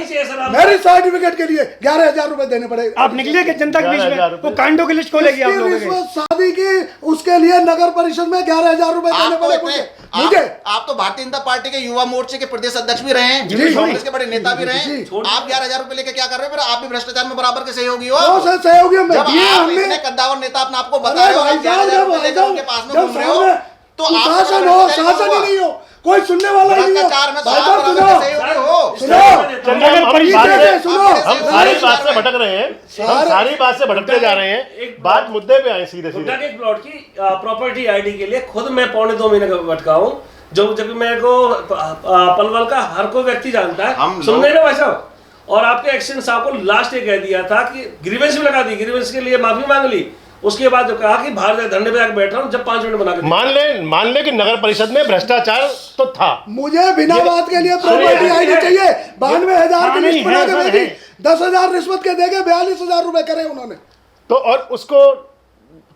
मेरी सर्टिफिकेट के लिए 11,000 रुपए देने पड़ेगे। आप निकलिए कि जनता के बीच 11,000 में रुपए। वो कांडों की लिस्ट खोलेगी आप इसकी लोगों के। रिश्वत शादी की, उसके लिए नगर परिषद में 11,000 रुपए देने आपको पड़े इतने- मुझे। आप तो भारतीय जनता पार्टी के युवा मोर्चे के प्रदेश अध्यक्ष भी रहे हैं, जी, कांग्रेस के बड़े नेता भी रहे हैं। जी। आप 11,000 रुपए लेके क्या कर रहे हो? फिर आप भी भ्रष्टाचार में बराबर के सहयोगी हो। बहुत से सहयोगी में जब दिए आप हमने। इतने कद्दावर नेता अपने आपको अरे बता रहे हो, भाई आप साहब, 11,000 जब रुपए लेकर उनके पास में जब घूम रहे हो, सामने तो आप शासन हो, शासन ही नहीं हो, कोई सुनने वाला ही नहीं हो। भ्रष्टाचार में तो भाई आप साहब बराबर सुनो, के सहयोगी हो। सुनो, चलिए हम परिषद बात है, से- सुनो। हम सारी बात से में। भटक रहे हैं, हम सारे- सारी बात से भटकते जा रहे हैं, एक बात मुद्दे पे आए सीधे हुड्डा सीधे। के एक प्लॉट की प्रॉपर्टी आईडी के लिए खुद मैं 1.25 महीने का भटका हूँ, जबकि मेरे को पलवल का हर कोई व्यक्ति जानता है। हम सुन रहे ना भाई साहब? और आपके एक्शन साहब को लास्ट ये कह दिया था कि ग्रीवेंस भी लगा दी, ग्रीवेंस के लिए माफी मांग ली। उसके बाद जो कहा कि बाहर जाकर धरने पे आकर बैठ रहा हूँ, जब 5 मिनट बना के मान ले कि नगर परिषद में भ्रष्टाचार तो था, मुझे बिना ये- बात के लिए सुनिए, प्रॉपर्टी आईडी है। चाहिए। 92,000 की हाँ, लिस्ट नहीं, बना है, के सर, भेजी, है। 10,000 रिश्वत के देके 42,000 रुपए करे उन्होंने। तो और उसको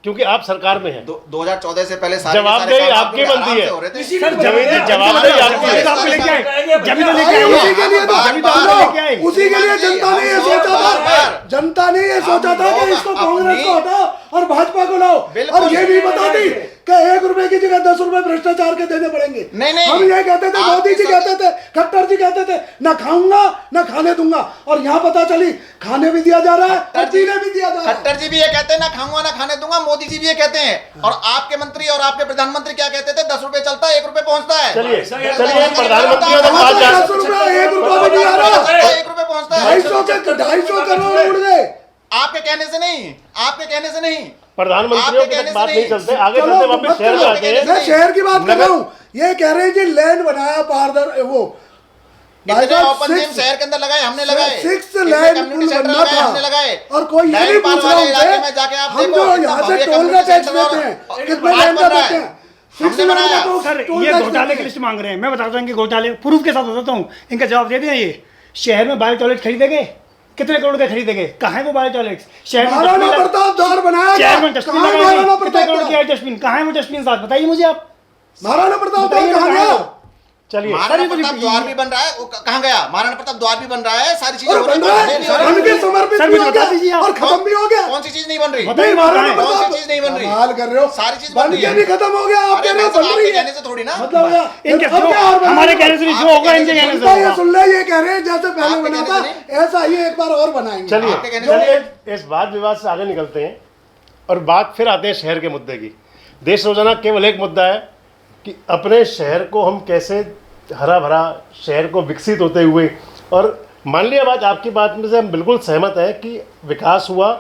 क्योंकि आप सरकार में हैं, 2014 से पहले सारे जवाबदेही काम आपकी आराम बनती से है। हो रहे थे। इसी सर, को जमीन बताया, जवाबदेही आपकी जब है। तो आप लेके आए, जब तो लेके भाई, आए उसी के लिए तो बार- जनता बार- ने- बार- उसी के लिए जनता ने ये सोचा था, बार- जनता ने ये सोचा था कि लोग इसको कांग्रेस को अपनी- हटाओ और भाजपा को लाओ, बिल्कुल। और ये भी बता दी कि 1 रुपए की जगह 10 रुपए भ्रष्टाचार के देने पड़ेंगे। नहीं, नहीं। हम ये कहते थे, आप मोदी जी इस- कहते थे, खट्टर जी कहते थे, ना खाऊंगा ना खाने दूंगा, और यहाँ पता चली खाने भी दिया जा रहा है और पीने भी दिया जा रहा है। खट्टर जी भी ये कहते हैं ना खाऊंगा ना खाने दूंगा, मोदी जी भी ये कहते हैं। और आपके मंत्री और आपके प्रधानमंत्री क्या कहते थे? 10 रुपए चलता है, 1 रुपए पहुंचता है। चलिए ऐसा क्या चलिए करता है? प्रधानमंत्रियों तक बात जा 10 रुपए 1 रुपया भी नहीं आ रहा, 1 रुपए पहुंचता है। 250 करोड़ उड़ गए। आपके कहने से नहीं, आपके कहने से नहीं। प्रधानमंत्रियों आपके की कहने तक बात से नहीं नहीं। चलते, आगे चलो, चलते वापस मत शहर में चलो। आते हैं। मैं शहर की बात कर नगर- रहा हूँ। ये कह रहे हैं जी लैंड बनाया पारदर वो इतने ओपन जिम शहर के अंदर लगाए, हमने लगाए। 6 इतने लैंड कम्युनिटी पुल सेंटर बनना लगाए, हमने था, लगाए। और कोई ये लैंड नहीं पार पूछ वाले रहा इलाके में है जाके आप हम देखो, जो इतना यहाँ से भव्य टोल का कम्युनिटी टैक्स सेंटर देते और- हैं, कितने आज लैंड बन का रहा देते है। हैं? हमने 6 लैंड बनाया। का सर टोल ये टैक्स घोटाले देते की हैं। लिस्ट मांग रहे हैं, मैं बताता हूँ कि घोटाले प्रूफ के साथ बताता हूँ, इनका जवाब दे दें। ये शहर में बायो टॉयलेट खरीदे गए, कितने करोड़ के खरीदे गए? कहाँ है वो बायो टॉयलेट? शहर में महाराणा डस्टबिन प्रताप द्वार बनाया था। शहर में डस्टबिन कहाँ है लगाए महाराणा थे? कितने प्रताप करोड़ के द्वार? आए डस्टबिन? कहाँ है वो डस्टबिन? साथ बताइए मुझे आप। महाराणा प्रताप द्वार बताइए ना कहाँ कहाँ है गया? वो? चलिए महाराणा ये तो प्रताप द्वार भी बन रहा है। वो कहाँ गया? महाराणा प्रताप द्वार भी बन रहा है, सारी चीजें और हो रही बन रहा है, हैं। बन के समर्पित सर, भी मुझे हो बता दीजिए गया आप। और खत्म भी हो गया। कौन सी चीज नहीं बन रही? बताइए नहीं, महाराणा कहाँ है? कौन सी प्रताप चीज नहीं बन रही? कमाल कर रहे हो, सारी चीज बन बन रही के है। भी खत्म हो गया। आप अरे कह रहे हो भाई बन साहब, रही आपके है, कहने से थोड़ी ना। मतलब इनके अब क्या और बना हमारे रहे हो? कहने से नहीं, जो होगा इनके कहने से जनता ये होगा। सुन ले, ये कह रहे हैं जैसे पहले आपके बना कहने था से ऐसा ही एक बार और बनाएंगे। चलिए आपके कहने से चलिए इस वाद विवाद से आगे निकलते हैं और बात फिर आते हैं शहर के मुद्दे की। देश रोजाना केवल एक मुद्दा है कि अपने शहर को हम कैसे हरा भरा, शहर को विकसित होते हुए, और मान लिया बात आपकी बात में से हम बिल्कुल सहमत हैं कि विकास हुआ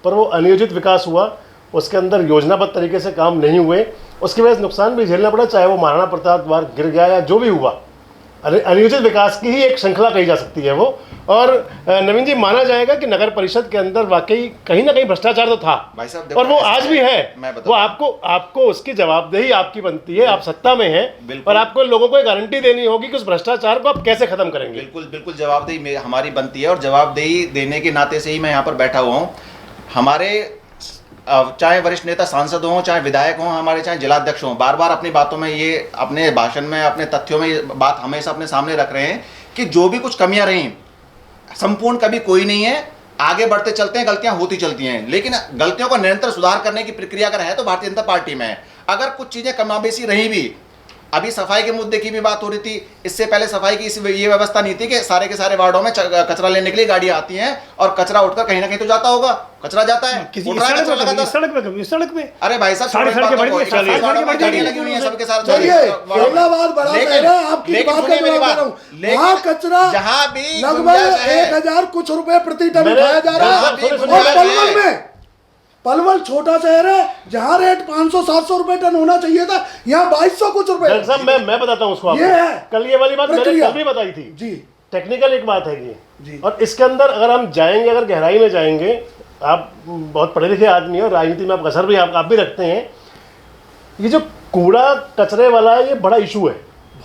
पर वो अनियोजित विकास हुआ, उसके अंदर योजनाबद्ध तरीके से काम नहीं हुए, उसकी वजह से नुकसान भी झेलना पड़ा, चाहे वो महाराणा प्रताप द्वार गिर गया या जो भी हुआ। अनियोजित विकास की ही एक श्रृंखला कही जा सकती है वो। और नवीन जी, माना जाएगा कि नगर परिषद के अंदर वाकई कहीं ना कहीं भ्रष्टाचार तो था भाई साहब देखो, और वो ऐसा आज है, भी मैं है। बताता वो आपको उसकी जवाबदेही आपकी बनती है, आप सत्ता में हैं बिल्कुल। और आपको लोगों को एक गारंटी देनी होगी कि उस भ्रष्टाचार को आप कैसे खत्म करेंगे। बिल्कुल बिल्कुल जवाबदेही हमारी बनती है और जवाबदेही देने के नाते से ही मैं यहाँ पर बैठा हुआ हूँ। हमारे चाहे वरिष्ठ नेता सांसद हों, चाहे विधायक हों हमारे, चाहे जिलाध्यक्ष हों, बार बार अपनी बातों में ये, अपने भाषण में, अपने तथ्यों में ये बात हमेशा अपने सामने रख रहे हैं कि जो भी कुछ कमियां रही, संपूर्ण कभी कोई नहीं है, आगे बढ़ते चलते हैं, गलतियां होती चलती हैं, लेकिन गलतियों का निरंतर सुधार करने की प्रक्रिया अगर है तो भारतीय जनता पार्टी में है। अगर कुछ चीजें कमाबेशी रही भी, अभी सफाई के मुद्दे की भी बात हो रही थी, इससे पहले सफाई की ये व्यवस्था नहीं थी कि सारे के सारे वार्डों में कचरा लेने के लिए गाड़ियां आती हैं और कचरा उठकर कहीं ना कहीं तो जाता होगा, कचरा जाता है, किसी उठ रहा है कचरा लगातार। सड़क पे अरे भाई साहब, सारी सड़कें बढ़ गई, गाड़ियां लगी हुई हैं सबके साथ। चलिए, फरीदाबाद बड़ा शहर है, आपकी बात का जवाब दे रहा हूं। वहाँ कचरा जहां भी लगभग 1000 कुछ रुपए प्रति टन उठाया जा रहा है। और पलवल में, पलवल छोटा शहर है, जहाँ रेट 500-700 रुपए टन होना चाहिए था, यहाँ 2200 कुछ रुपए। डॉक्टर साहब मैं बताता हूँ उसको, ये है कल ये वाली बात मैंने प्रक्रिया। कल भी बताई थी जी, टेक्निकल एक बात है जी। ये, और इसके अंदर अगर हम जाएंगे, अगर गहराई में जाएंगे, आप बहुत पढ़े लिखे आदमी हो, राजनीति में आप कसर भी आप भी रखते हैं, ये जो कूड़ा कचरे वाला ये बड़ा इशू है,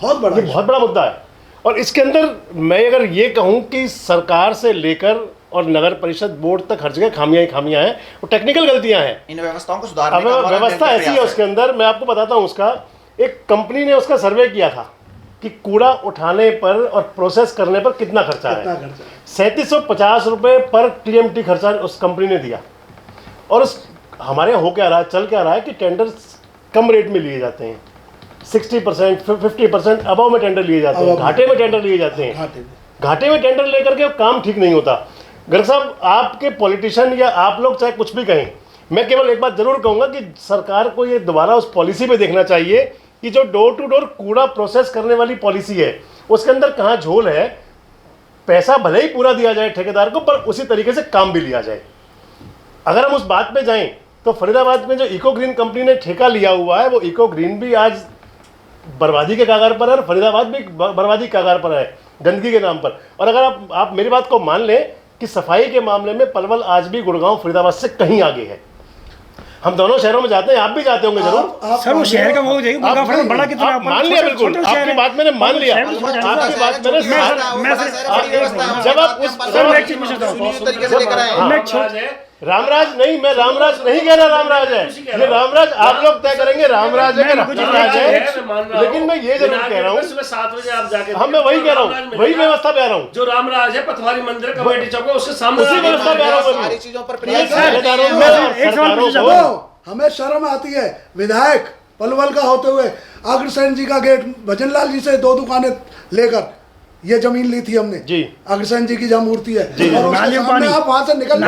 बहुत बड़ा ये बहुत बड़ा मुद्दा है। और इसके अंदर मैं अगर ये कहूँ कि सरकार से लेकर और नगर परिषद बोर्ड तक हर जगह खामियां हैं, वो टेक्निकल गलतियां हैं। इन व्यवस्थाओं को सुधारने अब का हमारा व्यवस्था निरंतर ऐसी है प्रयास उसके अंदर, मैं आपको बताता हूँ उसका, एक कंपनी ने उसका सर्वे किया था कि कूड़ा उठाने पर और प्रोसेस करने पर कितना खर्चा कितना है। खर्चा है? 3750 रुपये पर TMT खर्चा उस कंपनी ने दिया। और उस हमारे यहाँ हो क्या रहा है, चल क्या रहा है कि टेंडर कम रेट में लिए जाते हैं, 60% 50% अबव में टेंडर लिए जाते हैं, घाटे में टेंडर लिए जाते हैं। घाटे में टेंडर लेकर के काम ठीक नहीं होता। गर्ग साहब, आपके पॉलिटिशियन या आप लोग चाहे कुछ भी कहें, मैं केवल एक बात जरूर कहूँगा कि सरकार को ये दोबारा उस पॉलिसी पे देखना चाहिए कि जो डोर टू डोर कूड़ा प्रोसेस करने वाली पॉलिसी है, उसके अंदर कहाँ झोल है। पैसा भले ही पूरा दिया जाए ठेकेदार को, पर उसी तरीके से काम भी लिया जाए। अगर हम उस बात पे जाएं तो फरीदाबाद में जो इको ग्रीन कंपनी ने ठेका लिया हुआ है, वो इको ग्रीन भी आज बर्बादी के कागार पर है और फरीदाबाद भी बर्बादी के कागार पर है, गंदगी के नाम पर। और अगर आप मेरी बात को मान लें कि सफाई के मामले में पलवल आज भी गुड़गांव फरीदाबाद से कहीं आगे है। हम दोनों शहरों में जाते हैं, आप भी जाते होंगे जरूर। सर वो शहर का वो हो जाएगी, बड़ा कितना आप मान लिया, बिल्कुल आपकी बात मैंने मान लिया, आपकी बात मैंने जब आप उस रामराज नहीं, मैं रामराज नहीं कह रहा रामराज है, ये रामराज आप लोग तय करेंगे रामराज है कि रामराज है। लेकिन मैं ये जरूर कह रहा हूँ, सुबह 7 बजे आप जाके हम मैं वही कह रहा हूँ, वही व्यवस्था पे आ रहा हूँ। जो रामराज है पथवारी मंदिर कमेटी चौक है, उसके सामने उसी व्यवस्था पे आ रहा हूँ। सारी चीजों पर हमें शर्म आती है विधायक पलवल का होते हुए अग्रसेन जी का गेट, भजनलाल जी से 2 दुकानें लेकर ये जमीन ली थी हमने जी, अग्रसेन जी की जहाँ मूर्ति है, जी, और उसके सामने आप वहां से निकल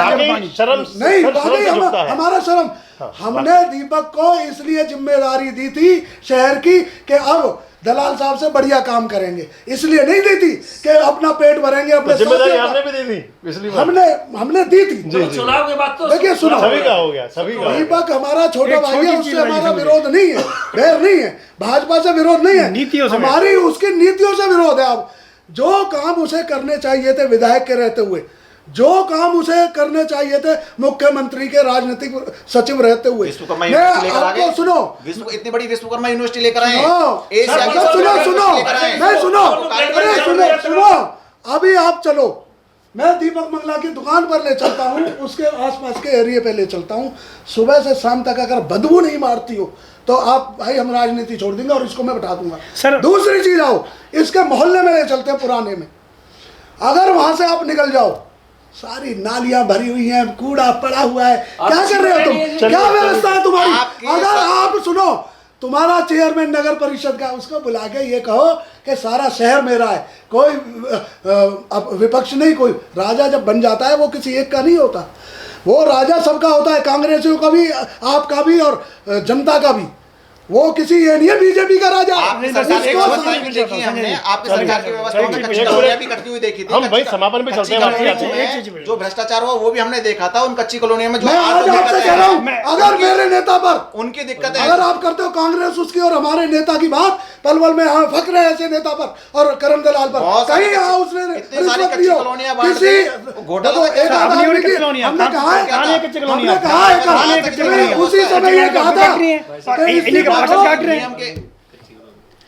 शर्म नहीं, नहीं, हमारा शर्म। हमने दीपक को इसलिए जिम्मेदारी दी थी शहर की कि अब दलाल साहब से बढ़िया काम करेंगे, इसलिए नहीं दी थी कि अपना पेट भरेंगे अपने। जिम्मेदारी हमने भी दी थी, इसलिए हमने दी थी। चुनाव के बाद तो देखिए सुनो, सभी का हो गया, सभी का। दीपक हमारा छोटा भाई है, उससे हमारा विरोध नहीं है, बैर नहीं है, भाजपा से विरोध नहीं है, हमारी उसकी नीतियों से विरोध है। अब जो काम उसे करने चाहिए थे विधायक के रहते हुए, जो काम उसे करने चाहिए थे मुख्यमंत्री के राजनीतिक सचिव रहते हुए, मैं आपको सुनो, इतनी बड़ी विश्वकर्मा यूनिवर्सिटी लेकर आए, सुनो, अभी आप चलो, मैं दीपक मंगला की दुकान पर ले चलता हूँ, उसके आसपास के एरिया पे ले चलता हूँ, सुबह से शाम तक अगर बदबू नहीं मारती हो तो आप भाई हम राजनीति छोड़ देंगे और इसको मैं बैठा दूंगा। सर दूसरी चीज आओ, इसके मोहल्ले में ले चलते हैं पुराने में, अगर वहां से आप निकल जाओ, सारी नालियां भरी हुई हैं, कूड़ा पड़ा हुआ है, क्या कर रहे हो तुम, क्या व्यवस्था है तुम्हारी? अगर आप सुनो, तुम्हारा चेयरमैन नगर परिषद का, उसको बुला के ये कहो कि सारा शहर मेरा है, कोई विपक्ष नहीं, कोई राजा जब बन जाता है वो किसी एक का नहीं होता, वो राजा सबका होता है, कांग्रेसियों का भी, आपका भी और जनता का भी। वो किसी ये नहीं है बीजेपी का राजा। आपकी सरकार की व्यवस्था भी देखी हमने, आपकी सरकार की व्यवस्था में कच्ची कॉलोनियां भी करती हुई देखी थी। हम भाई समापन पे चलते हैं, जो भ्रष्टाचार हुआ वो भी हमने देखा था उन कच्ची कॉलोनियों में। जो मैं आज आपसे कह रहा हूं, अगर मेरे नेता पर उनकी दिक्कत है, अगर आप करते हो कांग्रेस उसकी और हमारे नेता की बात, पलवल में हाँ फक्र है ऐसे नेता पर और करम दलाल पर, कहीं हाँ उसने रिश्वत ली हो किसी, हमने कहा है उसी समय ये कहा था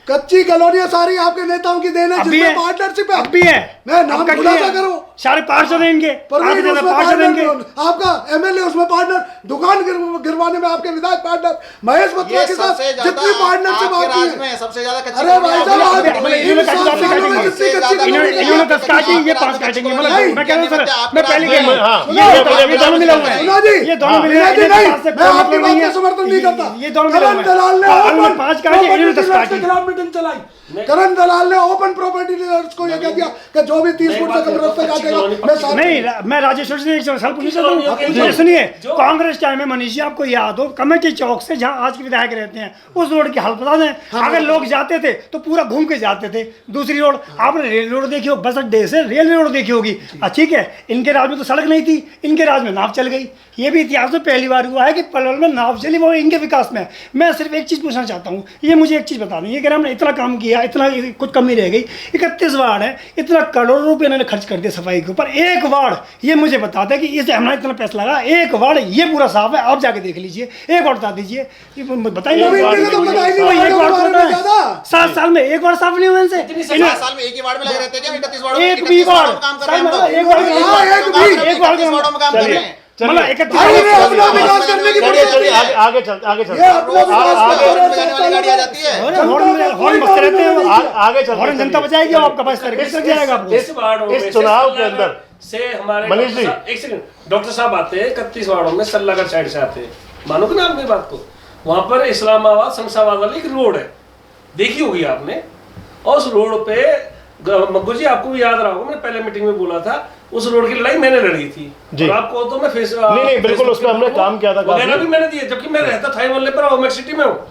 कच्ची कॉलोनियां सारी आपके नेताओं की देना, जिसमें पार्टनरशिप है। अब भी है, मैं नाम खुलासा करूं, सारे पार्षद हैं इनके, परवीन आधे उसमें पार्षद हैं पार्टनर इनके। कौन? आपका एमएलए उसमें पार्टनर, दुकान गिरवाने में आपके विधायक पार्टनर, महेश बत्रा के साथ जितनी पार्टनरशिप आती है। सबसे ज्यादा कच्ची अरे भाई साहब, आप इन्होंने इन 7 सालों में जितनी कच्ची इन्होंने 10 काटी, ये 5 काटेंगे। मतलब मैं कह रहा हूँ सर, मैं पहले कह रहा हाँ, हूँ ये दोनों मिले हुए हैं, सुना जी, ये दोनों मिले विनय हुए जी हैं, नहीं, इनके पास से मैं कोई आपकी मतलब बात नहीं का है। समर्थन नहीं करता। ये दोनों मिले करण हुए दलाल ने हैं, ओपन 5 काटे, इन्होंने 10 प्रॉपर्टी काटी। के खिलाफ मीटिंग चलाई। करण दलाल ने ओपन प्रॉपर्टी डीलर्स को ये कह दिया कि जो भी 30 फुट से कम रास्ते काटेगा मैं साथ नहीं, मैं राजेश्वर से एक सवाल पूछना चाहता हूँ। जो- मुझे सुनिए, कांग्रेस टाइम में मनीष जी आपको याद हो, कमेटी चौक से जहाँ आज के विधायक रहते हैं उस रोड की हालत बता दें। अगर लोग जाते थे तो पूरा घूम के जाते थे। दूसरी रोड आपने रेल रोड देखी हो, बस अड्डे से रेल रोड देखी होगी। ठीक है, इनके राज में तो सड़क नहीं थी, इनके राज में नाव चल गई। ये भी इतिहास में पहली बार हुआ है कि पलवल में नाव चली, वो इनके विकास में। मैं सिर्फ एक चीज़ पूछना चाहता हूँ, ये मुझे एक चीज़ बता दें, ये कह रहे हमने इतना काम किया, इतना कुछ कमी रह गई, 31 वार्ड है, इतना करोड़ों रुपये इन्होंने खर्च कर दिया सफाई के ऊपर। एक वार्ड ये मुझे बताते हैं कि इसे हमारा इतना पैसा लगा, एक वार्ड ये पूरा साफ है, आप जाके देख लीजिए। एक वार्ड बता दीजिए, बताइए। नवीन जी ने तो बताया नहीं, एक वार्ड वार्ड में ज्यादा 7 साल में एक वार्ड साफ नहीं हुआ इनसे। 7 साल में एक ही वार्ड में लगे रहते हैं क्या? 31 वार्डों में, एक 31 भी वार्डों वार्ड में काम कर रहे हैं हम लोग। एक वार्ड हाँ, एक भी, एक वार्ड 31 वार्डों में काम कर रहे हैं। मतलब चलिए 31 भाई ने अपना विकास करने की चलिए कोशिश चलिए की है। आगे चलते आगे ये चलते अपना विकास आगे- कर रहे हैं, बजाने वाली गाड़ी आ जाती है। हॉर्न बजते रहते हैं। आगे चलते हॉर्न जनता बचाएगी, आपका पास सर्विस कर जाएगा आपको। इस वार्डों में इस से चुनाव के सल्लागर अंदर से हमारे मनीष जी। एक सेकंड, डॉक्टर साहब आते हैं 31 वार्डों में, सल्लागर साइड से आते हैं, मानोगे ना आपने बात को? वहां पर इस्लामाबाद शमशाबाद वाली एक रोड है, देखी होगी आपने। और उस रोड पे मग्गू जी आपको भी याद रहा होगा, मैंने पहले मीटिंग में बोला था, उस रोड की लड़ाई मैंने लड़ी थी। जी। और आपको तो मैं नहीं, बिल्कुल उस पर हमने काम किया था काफी। वगैरह भी मैंने दिए, जबकि मैं रहता था मोहल्ले पर, ओमेक सिटी में हूँ।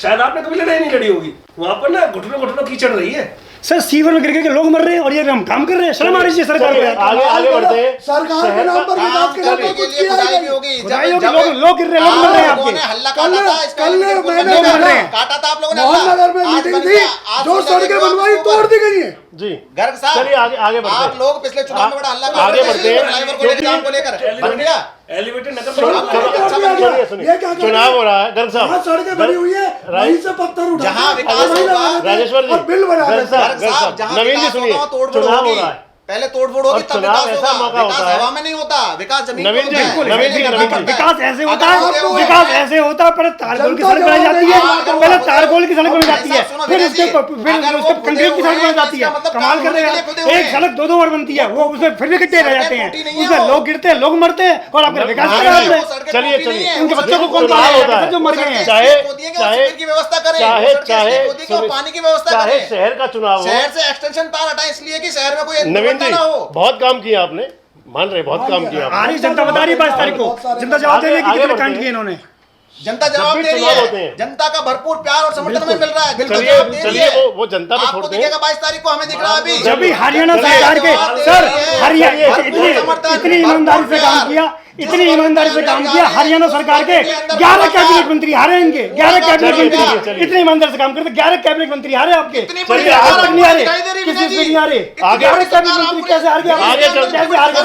शायद आपने कभी लड़ाई नहीं लड़ी होगी। वहां पर ना घुटनों घुटनों कीचड़ रही है। सर सीवर में गिर के लोग मर रहे हैं और ये हम काम कर रहे हैं। शर्म आ रही है सरकार चलिए, को। आगे आगे बढ़ते हैं। सरकार के शहर नाम पर का- विकास के नाम पर करने के कुछ लिए किया खुदाई ही भी नहीं। होगी। खुदाई होगी, लोग गिर रहे हैं, लोग मर रहे हैं आप लोगों ने आपके। हल्ला कल काटा था, इसका कल लिए कोई मैंने मतलब देखा, नहीं। काटा था आप लोगों ने मोहन हल्ला। नगर में आज मीटिंग बन थी, गया, आज जो बन गया, सड़कें देखो बनवाई आपको तोड़ दी गई है। जी गर्ग साहब, चलिए आगे बढ़ते आप हैं। लोग पिछले चुनाव में बड़ा हल्ला कर आगे रहे थे, बढ़ते हैं, ड्राइवर को लेकर, काम को लेकर बन गया। एलिवेटेड नगर चलो, निगम चलो, बना। अच्छा चलिए, ये क्या सुनिए। कर रहे चुनाव हैं? हो रहा है गर्ग जहाँ साहब। सड़कें बनी हुई है वहीं से पत्थर उठा जहाँ के विकास वहीं होगा, लगा देते हैं राजेश्वर जी, और बिल बना गर्ग देते हैं। साहब, गर्ग साहब, जहाँ नवीन जी विकास सुनिए, होगा, तोड़-फोड़ चुनाव हो होगी। रहा है। पहले तोड़-फोड़ होगी, और तब चुनाव विकास ऐसा होगा। मौका विकास होता है। हवा में नहीं होता, विकास जमीन नवीन पे जी, होता है। नवीन जी, पहले नवीन जी। करना विकास ऐसे होता अगर है, आपको विकास ऐसे होता है, पहले तारकोल की सड़क बनाई जाती है, पहले तारकोल की सड़क बनाई जाती है, फिर उसके कंक्रीट की सड़क बनाई जाती है। कमाल कर रहे हैं, एक सड़क 2-2 बार बनती है, वो उसमें फिर भी गड्ढे रह जाते हैं, उसमें लोग गिरते हैं, लोग मरते हैं और आपका विकास कर रहे हैं। चलिए, चलिए। उनके बच्चों को कौन चुनाव पालेगा? होता है। जो मर गए हैं। चाहे की व्यवस्था करें, चाहे चाहे पानी की व्यवस्था चाहे करें। शहर का चुनाव हो। शहर से एक्सटेंशन तार हटाएं, इसलिए कि शहर में कोई नवीन दुर्घटना जी, ना हो। बहुत काम किया आपने, मान रहे बहुत काम किया आ आपने। रही जनता बता रही है 22 तारीख को, जनता जवाब देगी कि आगे कितने बढ़ते कांड हैं। किए इन्होंने। जनता जब जवाब भी दे रही चुनाव होते है, हैं। जनता का भरपूर प्यार और समर्थन हमें मिल रहा है। जनता चलिए, जवाब दे रही चलिए, है। वो जनता पे आपको छोड़ते हैं। दिखेगा 22 तारीख को, हमें दिख रहा है अभी। जब भी हरियाणा सरकार के सर हरियाणा इतनी ईमानदारी से काम किया, इतनी ईमानदारी से काम किया, हरियाणा सरकार के 11 कैबिनेट मंत्री हारे, इनके 11 कैबिनेट मंत्री इतने ईमानदारी से काम करते, 11 कैबिनेट मंत्री हारे आपके, इतनी चलिए, बड़ी आज सरकार तक नहीं हारे, दिखाई दे रही किसी विनय से जी। नहीं हारे। आगे 11 कैबिनेट मंत्री कैसे हार गए? आगे चलते हैं। कैसे हार गए?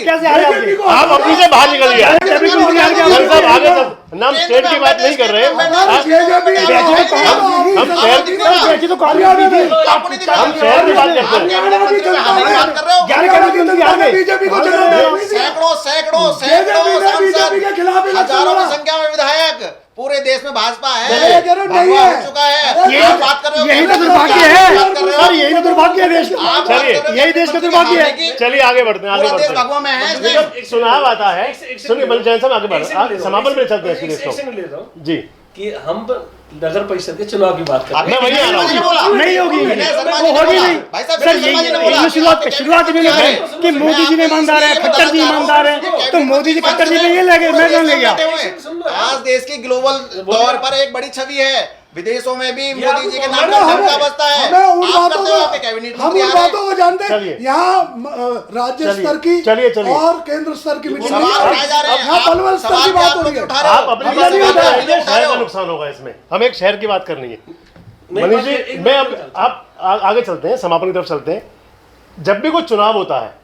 कैसे हारे आपके? आप अपनी से बाहर निकल गया। कैबिनेट मंत्री हार गए गर्ग साहब, आगे आपके। सब हम स्टेट की बात नहीं कर रहे हैं। हम बेची तो कांग्रेस की थी। आपको नहीं दिखा। हम शहर की बात करते हैं। बात कर रहे हो। 11 कैबिनेट मंत्री हार गए। बीजेपी को जवाब नहीं दिया। सैकड़ों सैकड़ों बीजेपी सैकड़ों ने बीजेपी के सांसद, खिलाफ इलेक्शन हजारों की लड़ा। संख्या में विधायक, पूरे देश में भाजपा है, चलिए, जरूर नहीं भगवा है। हो चुका है। यही आप बात कर रहे हो, यही तो कांग्रेस दुर्भाग्य की है बात कर रहे हो। सर, यही तो दुर्भाग्य है देश आप का। बात कर रहे हो, यही देश का दुर्भाग्य है। कि चलिए आगे बढ़ते हैं, आगे पूरा देश बढ़ते हैं। भगवा में है ये इसमें। जब चुनाव आता है, सुनिए बल जैन साहब आगे बढ़ समापन में चलते हैं इसके देश ले रहा हूँ जी। कि हम नगर परिषद के चुनाव की बात कर रहे मैं वही आ रहा हूँ। नहीं होगी, विनय शर्मा वो जी ने होगी बोला। नहीं। भाई साहब, सर विनय शर्मा जी ने बोला। ये शुरुआत में लगे कि मोदी जी ने ईमानदार है, खट्टर जी ईमानदार है, तो मोदी जी खट्टर जी ने ये लगे, मैं कौन ले गया? आज देश की ग्लोबल तौर पर एक बड़ी छवि है, विदेशों में भी ये मोदी जी के आपको नाम मालूम पर है, चर्चा बसता है। हमें उन आप बातों करते हो, आपके कैबिनेट को हम मंत्री उन आ रहे हैं। बातों को जानते हैं। चलिए। यहाँ राज्य चलिए, स्तर की चलिए। और केंद्र स्तर की मीटिंग सवाल उठाए जा रहे हैं। यहाँ पलवल स्तर की बात हो रही है। आप अपनी हम बात नहीं कर उठा रहे रहे हैं, शहर का नुकसान होगा इसमें। हमें एक शहर की बात करनी है। मनीष जी, मैं अब आप आगे चलते हैं, समापन की तरफ चलते हैं। जब भी कोई चुनाव होता है,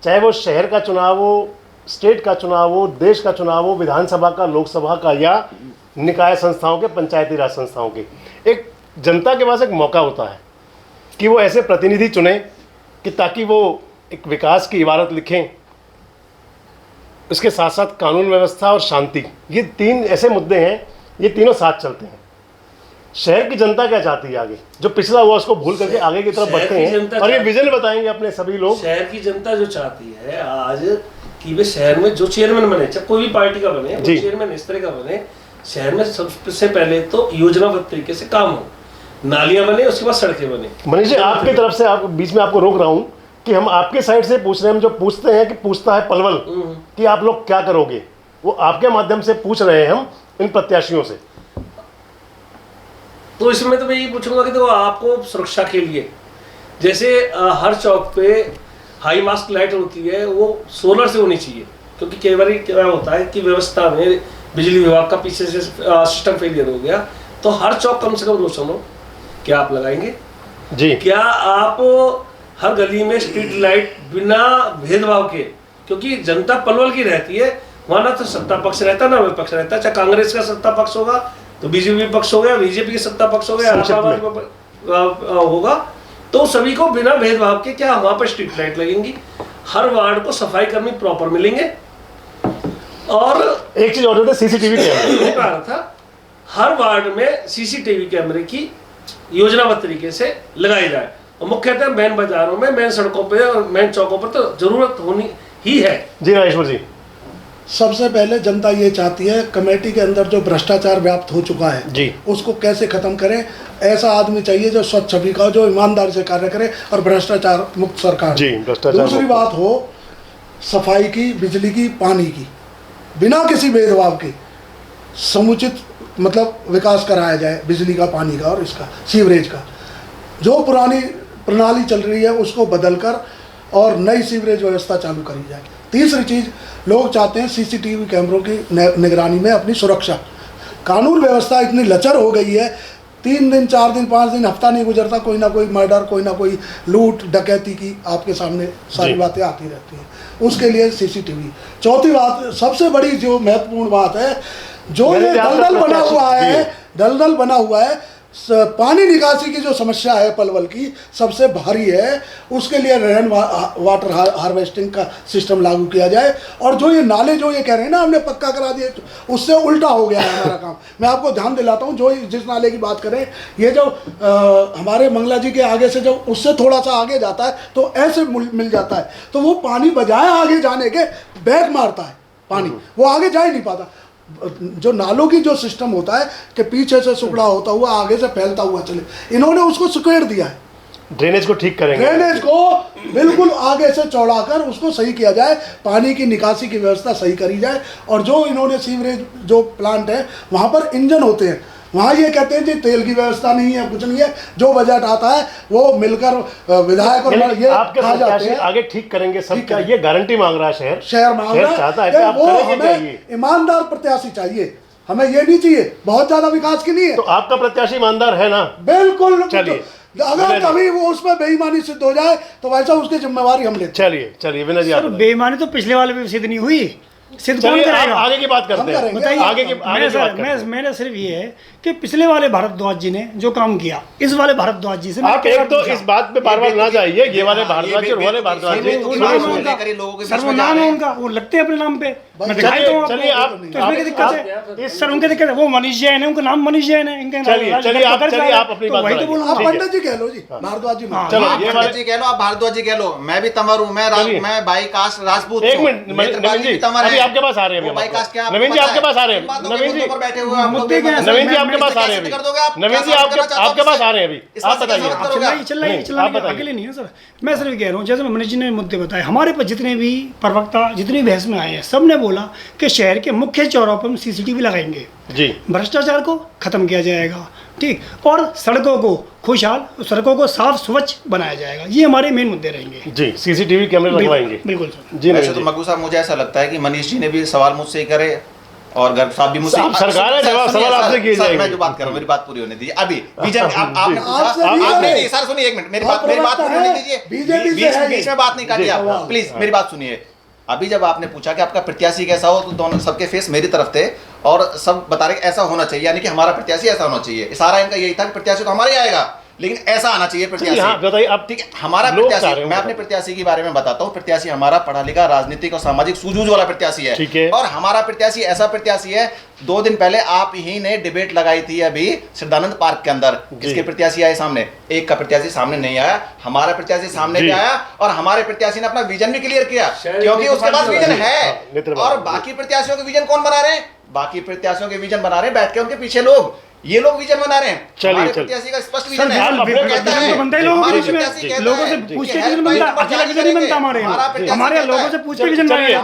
चाहे वो शहर का चुनाव हो, स्टेट का चुनाव हो, देश का चुनाव हो, विधानसभा का, लोकसभा का, या निकाय संस्थाओं के, पंचायती राज संस्थाओं के, एक जनता के पास एक मौका होता है कि वो ऐसे प्रतिनिधि चुने कि ताकि वो एक विकास की इबारत लिखें, उसके साथ साथ कानून व्यवस्था और शांति, ये 3 ऐसे मुद्दे हैं, ये तीनों साथ चलते हैं। शहर की जनता क्या चाहती है आगे, जो पिछला हुआ उसको भूल करके आगे की तरफ शहर बढ़ते की हैं, जनता और ये चाहती- विजन बताएंगे अपने सभी लोग। शहर की जनता जो चाहती है आज कि वे शहर में जो चेयरमैन बने, चाहे कोई भी पार्टी का बने, वो जी। चेयरमैन इस तरह का बने, शहर में सबसे पहले तो योजनाबद्ध तरीके से काम हो, नालियां बने, उसके बाद सड़कें बने। मनीष जी, आपकी तरफ से, आप बीच में आपको रोक रहा हूँ कि हम आपके साइड से पूछ रहे हैं, हम जो पूछते हैं कि पूछता है पलवल कि आप लोग क्या करोगे, वो आपके माध्यम से पूछ रहे हैं हम इन प्रत्याशियों से। तो इसमें तो मैं यही पूछूंगा कि देखो, आपको सुरक्षा के लिए जैसे हर चौक पे हाई मास्क लाइट होती है, वो सोलर से होनी चाहिए, क्योंकि कई बार क्या होता है कि व्यवस्था में बिजली विभाग का पीछे से सिस्टम फेलियर हो गया, तो हर चौक कम से कम रोशन हो। क्या आप लगाएंगे जी, क्या आप हर गली में स्ट्रीट लाइट बिना भेदभाव के, क्योंकि जनता पलवल की रहती है, वहां ना तो सत्ता पक्ष रहता ना विपक्ष रहता, चाहे कांग्रेस का सत्ता पक्ष होगा तो बीजेपी पक्ष हो गया, बीजेपी की सत्ता पक्ष हो गया, होगा, तो सभी को बिना भेदभाव के क्या वहां पर स्ट्रीट लाइट लगेंगी, हर वार्ड को सफाई कर्मी प्रॉपर मिलेंगे, और एक चीज और सीसीटीवी कैमरे, कह रहा था हर वार्ड में सीसीटीवी कैमरे की योजनाबद्ध तरीके से लगाई जाए, और मुख्यतः मेन बाजारों में, मेन सड़कों पे और मेन चौकों पर तो जरूरत होनी ही है। जी राजेश्वर जी। सबसे पहले जनता ये चाहती है कमेटी के अंदर जो भ्रष्टाचार व्याप्त हो चुका है जी, उसको कैसे खत्म करें। ऐसा आदमी चाहिए जो स्वच्छ छवि का, जो ईमानदारी से कार्य करे और भ्रष्टाचार मुक्त सरकार। जी, भ्रष्टाचार दूसरी मुक्त। बात हो सफाई की, बिजली की, पानी की, बिना किसी भेदभाव के समुचित मतलब विकास कराया जाए, बिजली का, पानी का और इसका सीवरेज का। जो पुरानी प्रणाली चल रही है उसको बदलकर और नई सीवरेज व्यवस्था चालू करी जाए। तीसरी चीज़, लोग चाहते हैं सीसीटीवी कैमरों की निगरानी में अपनी सुरक्षा। कानून व्यवस्था इतनी लचर हो गई है, 3 दिन 4 दिन 5 दिन हफ्ता नहीं गुजरता, कोई ना कोई मर्डर, कोई ना कोई लूट डकैती की आपके सामने सारी बातें आती रहती हैं। उसके लिए सीसीटीवी। चौथी बात, सबसे बड़ी जो महत्वपूर्ण बात है, जो ये दलदल बना हुआ है, दलदल बना हुआ है, पानी निकासी की जो समस्या है पलवल की सबसे भारी है, उसके लिए रेन वाटर हार्वेस्टिंग का सिस्टम लागू किया जाए। और जो ये नाले जो ये कह रहे हैं ना हमने पक्का करा दिए, उससे उल्टा हो गया है हमारा काम। मैं आपको ध्यान दिलाता हूँ, जो जिस नाले की बात करें, ये जो हमारे मंगला जी के आगे से जब उससे थोड़ा सा आगे जाता है तो ऐसे मिल जाता है, तो वो पानी बजाय आगे जाने के बैक मारता है पानी, वो आगे जा ही नहीं पाता। जो नालों की जो सिस्टम होता है कि पीछे से सुखड़ा होता हुआ आगे से फैलता हुआ चले, इन्होंने उसको सुकेड़ दिया है। ड्रेनेज को ठीक करेंगे, ड्रेनेज को बिल्कुल आगे से चौड़ाकर उसको सही किया जाए, पानी की निकासी की व्यवस्था सही करी जाए। और जो इन्होंने सीवरेज जो प्लांट है वहाँ पर इंजन होते हैं, वहाँ ये कहते हैं जी तेल की व्यवस्था नहीं है, कुछ नहीं है, जो बजट आता है वो मिलकर विधायक और ये आपके खा जाते प्रत्याशी हैं। आगे ठीक करेंगे सब क्या, ये गारंटी मांग रहा है शहर मांग रहा चाहता है है कि आप वो करेंगे हमें चाहिए। ईमानदार प्रत्याशी चाहिए, हमें ये नहीं चाहिए बहुत ज्यादा विकास की नहीं है। तो आपका प्रत्याशी ईमानदार है ना? बिल्कुल। चलिए, अगर कभी वो उसमें बेईमानी सिद्ध हो जाए तो वैसा उसकी जिम्मेवारी हम लेते हैं। चलिए विनय जी, सर आप बताइए। बेईमानी तो पिछले वाले पे सिद्ध नहीं हुई, सिद्ध कौन चलिए, आप करेगा? आगे की बात करते हम हैं, करेंगे। बताइए। आगे की बात करते हैं। मेरा सिर्फ ये है कि पिछले वाले भारद्वाज जी ने जो काम किया, इस वाले भारद्वाज जी से मैं आप कई एक बार तो पूछा। इस बात पे बार बार ना जाइए, ये वाले भारद्वाज जी और वाले भारद्वाज जी। वो नाम है उनका, सर वो नाम है उनका, वो लगते हैं अपने नाम पे। मैं दिखाई दूं आपको। चलिए, आप- तो इसमें क्या दिक्कत है? सर उनकी दिक्कत है, वो मनीष जैन है, उनका नाम मनीष जैन है, इनका चलिए, आप अपनी बात वही तो बताइए। बोलूंगा। आप ठीक है। पंडित जी कह लो जी, भारद्वाज जी मान। चलो, आप ये पंडित वाले जी कह लो, आप भारद्वाज जी कह लो, मैं भी तंवर हूँ, चलिए। मैं भाई कास्ट राजपूत एक हूँ। मिनट, नेत्रपाल नवीन जी, भी तंवर अभी है। आपके पास आ रहे हैं, वो अभी भाई हम कास्ट क्या नवीन जी आपको आपके पता पास आ रहे इन बातों हैं, के नवीन जी मुद्दों पर बैठे हुए हैं आप लोग, मुद्दे क्या हैं? नवीन जी मैं- आपके मैं- पास आ रहे हैं कैसे कर दोगे आप? अभी, नवीन जी कैसे करना चाहते हो आपके पास आप आ रहे हैं अभी, इस आप बात से बताइए। कैसे करोगे आप? आप बताइए। अकेले नहीं है सर, मैं सिर्फ कह रहा हूँ, जैसे मनीष जी ने मुद्दे बताए, हमारे पास जितने भी प्रवक्ता जितनी बहस में आए हैं, सब ने बोला कि शहर के मुख्य चौराहों पर हम सीसीटीवी लगाएंगे, जी, भ्रष्टाचार को खत्म किया जाएगा, ठीक, और सड़कों को खुशहाल, सड़कों को साफ स्वच्छ बनाया जाएगा। ये हमारे मेन मुद्दे रहेंगे। जी, सीसीटीवी कैमरे लगवाएंगे। बिल्कुल सर। जी वैसे नवीन तो जी। मग्गू साहब, मुझे ऐसा लगता है कि मनीष जी ने भी सवाल मुझसे ही करे और गर्ग साहब भी मुझसे। आप सरकार है, जवाब सुनिए, सवाल सर, आपसे किए सर, जाएंगे। मैं जो बात कर रहा हूँ मेरी बात पूरी होने दीजिए। अभी बीजेपी आपने आपसे पूछा, नहीं आप करे। नहीं, सर सुनिए एक मिनट, मेरी आप बात प्रवक्ता पूरी होने हैं, दीजिए। बीजेपी से बीच है बीच ये। में बात नहीं काटिए आप, सवाल। प्लीज मेरी बात सुनिए। अभी जब आपने पूछा कि आपका प्रत्याशी कैसा हो, तो दोनों सबके फेस मेरी तरफ थे और सब बता रहे कि ऐसा होना चाहिए, यानी कि हमारा प्रत्याशी ऐसा होना चाहिए। सारा इनका यही था कि प्रत्याशी तो हमारा ही आएगा, लेकिन ऐसा आना चाहिए प्रत्याशी। हाँ बताइए आप। ठीक है, हमारा लोग चाह रहे प्रत्याशी, हो मैं अपने प्रत्याशी के बारे में बताता हूँ। प्रत्याशी हमारा पढ़ा लिखा, राजनीतिक और सामाजिक सूझबूझ वाला प्रत्याशी है। ठीक है। और हमारा प्रत्याशी ऐसा प्रत्याशी है, 2 दिन पहले आप ही ने डिबेट लगाई थी अभी सिद्धानंद पार्क के अंदर, किसके प्रत्याशी आए सामने? एक का प्रत्याशी सामने नहीं आया, हमारा प्रत्याशी सामने भी आया और हमारे प्रत्याशी ने अपना विजन भी क्लियर किया, क्योंकि उसके पास विजन है। और बाकी प्रत्याशियों के विजन कौन बना रहे हैं? बाकी प्रत्याशियों के विजन बना रहे हैं बैठ के उनके पीछे लोग, ये लोग विजन बना रहे हैं। हमारे प्रत्याशी का स्पष्ट विजन है। लोगों से पूछ के विजन बनता है, अकेला विजन नहीं बनता हमारे लोगों से पूछ के विजन बनाया।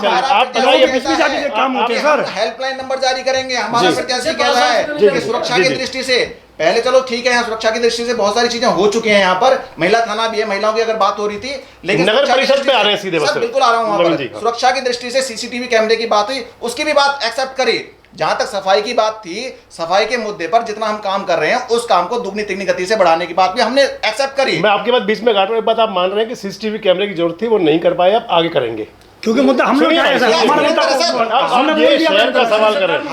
काम होते हैं सर। हेल्पलाइन नंबर जारी करेंगे। हमारा प्रत्याशी कह रहा है कि सुरक्षा की दृष्टि से पहले चलो ठीक है, यहाँ सुरक्षा की दृष्टि से बहुत सारी चीजें हो चुकी हैं। यहाँ पर महिला थाना भी है, महिलाओं की अगर बात हो रही थी, लेकिन नगर परिषद पे आ रहे हैं सीधे बस। बिल्कुल आ रहा हूँ वहाँ पर। सुरक्षा की दृष्टि से सीसीटीवी कैमरे की बात हुई, उसकी भी बात एक्सेप्ट करी। जहां तक सफाई की बात थी, सफाई के मुद्दे पर जितना हम काम कर रहे हैं उस काम को दुगनी तिगनी गति से बढ़ाने की बात भी हमने एक्सेप्ट करी। मैं आपकी बात बीच में काट रहा हूं। एक बात आप मान रहे हैं कि सीसीटीवी कैमरे की जरूरत थी, वो नहीं कर पाए, आप आगे करेंगे क्योंकि मुद्दा हम लोग शहर का सवाल कर रहे हैं,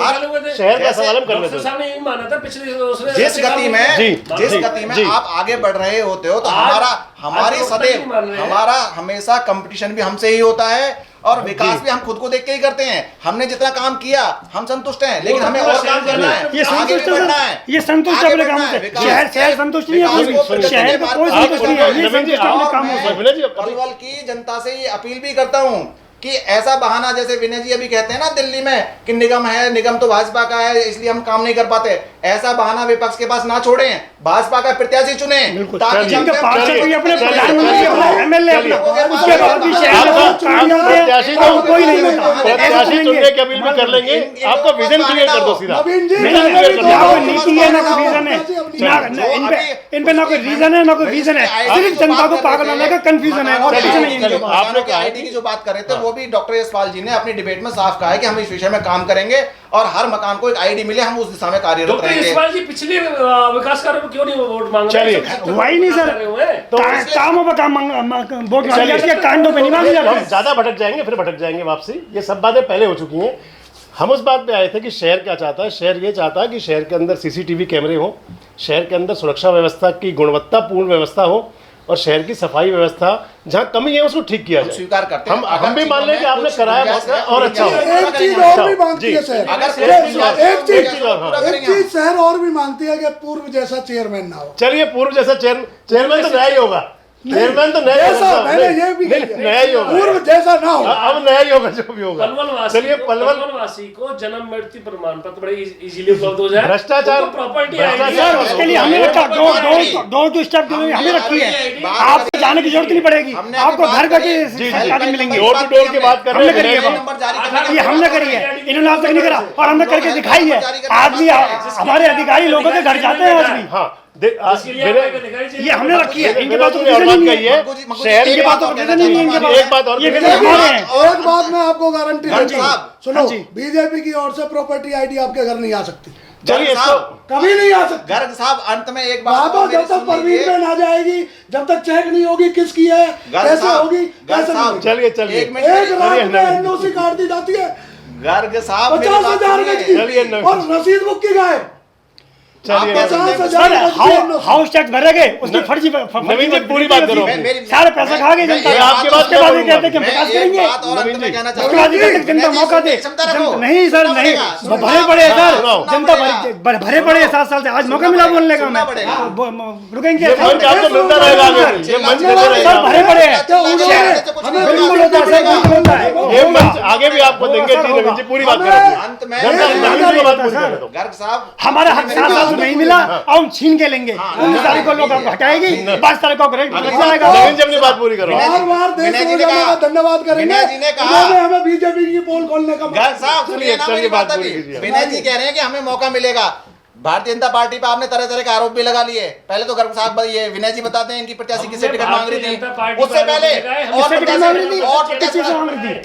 शहर का सवाल हम कर रहे थे। जिस गति में आप आगे बढ़ रहे होते हो तो हमारी सदैव हमारा हमेशा कंपटीशन भी हमसे ही होता है और विकास भी हम खुद को देख के ही करते हैं। हमने जितना काम किया हम संतुष्ट हैं, लेकिन हमें और काम करना है, आगे भी बढ़ना है। ये संतुष्ट अपने काम से, शहर संतुष्ट नहीं है, शहर को कोई संतुष्ट नहीं है, ये संतुष्ट अपने काम से। पलवल की जनता से ये अपील भी करता हूँ कि ऐसा बहाना जैसे विनय जी अभी कहते हैं ना दिल्ली में कि निगम है, निगम तो भाजपा का है इसलिए हम काम नहीं कर पाते, ऐसा बहाना विपक्ष के पास ना छोड़ें, भाजपा का प्रत्याशी चुने ताकि कोई नहीं होता। प्रत्याशी चुनने की अपील भी कर लेंगे। आपका विजन क्लियर कर दो सीधा। नीति है ना कोई विजन है, इन पे ना कोई रीजन है ना कोई विजन है, सिर्फ जनता को पागल बनाने का कंफ्यूजन है और कुछ नहीं। आपने आईटी की जो बात कर रहे थे वो भी डॉक्टर यशपाल जी ने अपनी डिबेट में साफ कहा है कि हम इस विषय में काम करेंगे और हर मकान को एक आईडी मिले, हम उस दिशा में कार्यरत रहेंगे। यशपाल जी पिछले विकास कार्यों में क्यों नहीं वोट मांग रहे? चलिए वही नहीं सर, कामों पर काम वोट मांगे, कांडों पे नहीं मांगे जाते। हम ज्यादा भटक जाएंगे, फिर भटक जाएंगे वापसी। ये सब बातें पहले हो चुकी हैं। हम उस बात पे आए थे कि शहर क्या चाहता है। शहर ये चाहता है कि शहर के अंदर सीसीटीवी कैमरे हो, शहर के अंदर सुरक्षा व्यवस्था की गुणवत्तापूर्ण व्यवस्था हो और शहर की सफाई व्यवस्था जहाँ कमी है उसको ठीक किया जाए। स्वीकार करते हैं। हम भी मान लें कि आपने कराया बहुत है और अच्छा हो। एक चीज और भी मांगती है शहर, एक चीज शहर और भी मांगती है कि पूर्व जैसा चेयरमैन ना हो। चलिए पूर्व जैसा चेयरमैन तो नया ही होगा, चेयरमैन तो नया ही होगा, पूर्व जैसा ना हो, अब नया ही होगा जो भी होगा। चलिए पलवल वासी को जन्म मृत्यु प्रमाण पत्र बड़े इजीली उपलब्ध हो जाए। भ्रष्टाचार प्रॉपर्टी उसके लिए हमने रखा डोर टू स्टेप हमें रखी है, आपको जाने की जरूरत नहीं पड़ेगी, आपको घर बैठे सरकारी मिलेंगे। डोर टू डोर की बात कर रहे हैं, ये हमने करी है, इन्होंने आज तक नहीं करा और हमने करके दिखाई है। आज भी हमारे अधिकारी लोगों के घर जाते हैं आज भी। हाँ ये हमने रखी है, इनके पास तो और बात कही है शहर के पास तो विजन नहीं है, इनके पास एक बात और ये विजन हमारे हैं। और एक बात मैं आपको गारंटी देता हूं, सुनो, हाँ जी। बीजेपी की ओर से प्रॉपर्टी आईडी आपके घर नहीं आ सकती, चलिए कभी नहीं आ सकती। गर्ग साहब अंत में एक बात बात जब तक परवीन पे ना जाएगी, जब तक चेक नहीं होगी किसकी है, कैसे होगी, कैसे नहीं होगी। चलिए एक रात में एनओसी काट दी जाती है गर्ग साहब 50,000 गज की और रसीद बुक की गायब। हाउस टैक्स भरेंगे उसकी फर्जी नवीन जी पूरी बात करो। सारे पैसा खा गए जनता, आपके बात के बाद ये कहते हैं कि विकास करेंगे, उसके बाद ये कहते हैं जनता मौका दे। नहीं सर नहीं, भरे पड़े हैं सर, जनता भरे पड़े हैं 7 साल से, आज मौका मिला बोलने का। रुकेंगे आपको मिलता रहेगा, ये मंच सर भरे पड़े हैं, बिल्कुल होता है सर, बिल्कुल होता है। ये मंच आगे भी आपको देंगे। नवीन जी पूरी बात करो। अंत में गर्ग साहब हमारा हक 7 साल से नहीं मिला और हम छीन के लेंगे। 19 तारीख को लोग हटाएगी, 22 तारीख को रेट लग जाएगा। नवीन जी अपनी बात पूरी करो। बार देश रोजाना का धन्यवाद करेंगे, हमें बीजेपी की पोल खोलने का। गर्ग साहब सुनिए ना मेरी बात अभी। विनय जी कह रहे हैं कि हमें मौका मिलेगा। भारतीय जनता पार्टी पे आपने तरह तरह के आरोप भी लगा लिए। पहले तो गर्ग साहब ये विनय जी बताते हैं इनकी प्रत्याशी किससे टिकट मांग रही थी, उससे पहले और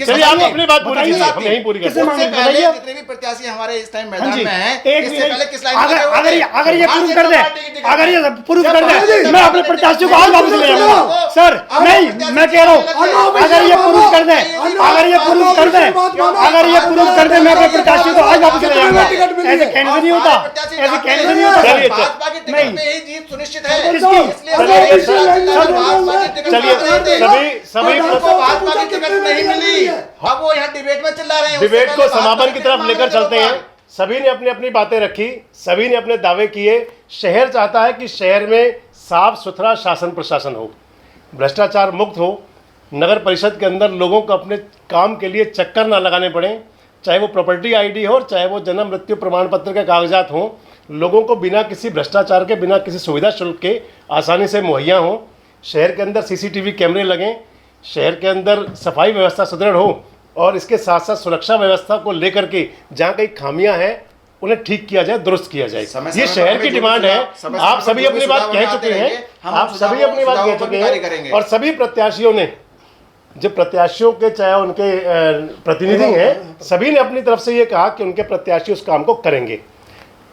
चलिए आप अपनी बात पूरी कीजिए, हम यहीं पूरी करते हैं। उससे पहले जितने भी प्रत्याशी हमारे इस टाइम मैदान में हैं, इससे पहले किस लाइन में अगर ये प्रूव कर दे, अगर ये प्रूव कर दे, मैं अपने प्रत्याशी को आज वापस ले जाऊंगा सर। नहीं मैं कह रहा हूँ, अगर ये प्रूव कर दे, अगर ये प्रूव कर दे, अगर ये प्रूव कर दे, मैं अपने प्रत्याशी को आज वापस ले जाऊंगा। ऐसे कहने से नहीं होता, ऐसे चाहते कहने से हैं। नहीं होता। चलिए, भाजपा की टिकट नहीं। पे ही जीत सुनिश्चित है, चलिए, इसलिए चलिए, भाजपा की टिकट चलिए, मांग रहे थे। सभी उनको भाजपा की टिकट नहीं मिली, अब वो यहाँ डिबेट में चिल्ला रहे हैं। उससे डिबेट को पहले भाजपा समापन की तरफ टिकट लेकर मांगने चलते के हैं। ऊपर। सभी ने अपनी अपनी बातें रखी, सभी ने अपने दावे किए। शहर चाहता है कि शहर में साफ सुथरा शासन प्रशासन हो, भ्रष्टाचार मुक्त हो, नगर परिषद के अंदर लोगों को अपने काम के लिए चक्कर ना लगाने पड़े, चाहे वो प्रॉपर्टी आईडी हो और चाहे वो जन्म मृत्यु प्रमाण पत्र के कागजात हों, लोगों को बिना किसी भ्रष्टाचार के, बिना किसी सुविधा शुल्क के आसानी से मुहैया हों। शहर के अंदर सीसीटीवी कैमरे लगें, शहर के अंदर सफाई व्यवस्था सुदृढ़ हो और इसके साथ साथ सुरक्षा व्यवस्था को लेकर के जहाँ कई खामियां हैं उन्हें ठीक किया जाए, दुरुस्त किया जाए। ये शहर की डिमांड है। आप सभी अपनी बात कह चुके हैं, आप सभी अपनी बात कह चुके हैं और सभी प्रत्याशियों ने, जो प्रत्याशियों के चाहे उनके प्रतिनिधि हैं, सभी ने अपनी तरफ से ये कहा कि उनके प्रत्याशी उस काम को करेंगे।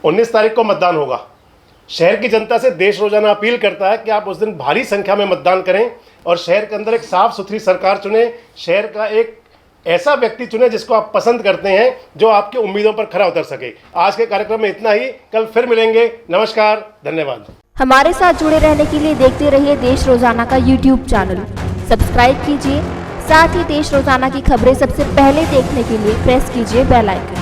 19 तारीख को मतदान होगा। शहर की जनता से देश रोजाना अपील करता है कि आप उस दिन भारी संख्या में मतदान करें और शहर के अंदर एक साफ सुथरी सरकार चुने, शहर का एक ऐसा व्यक्ति चुने जिसको आप पसंद करते हैं, जो आपकी उम्मीदों पर खरा उतर सके। आज के कार्यक्रम में इतना ही, कल फिर मिलेंगे। नमस्कार, धन्यवाद। हमारे साथ जुड़े रहने के लिए देखते रहिए देश रोजाना का YouTube चैनल, सब्सक्राइब कीजिए। साथ ही देश रोजाना की खबरें सबसे पहले देखने के लिए प्रेस कीजिए बेल आइकन।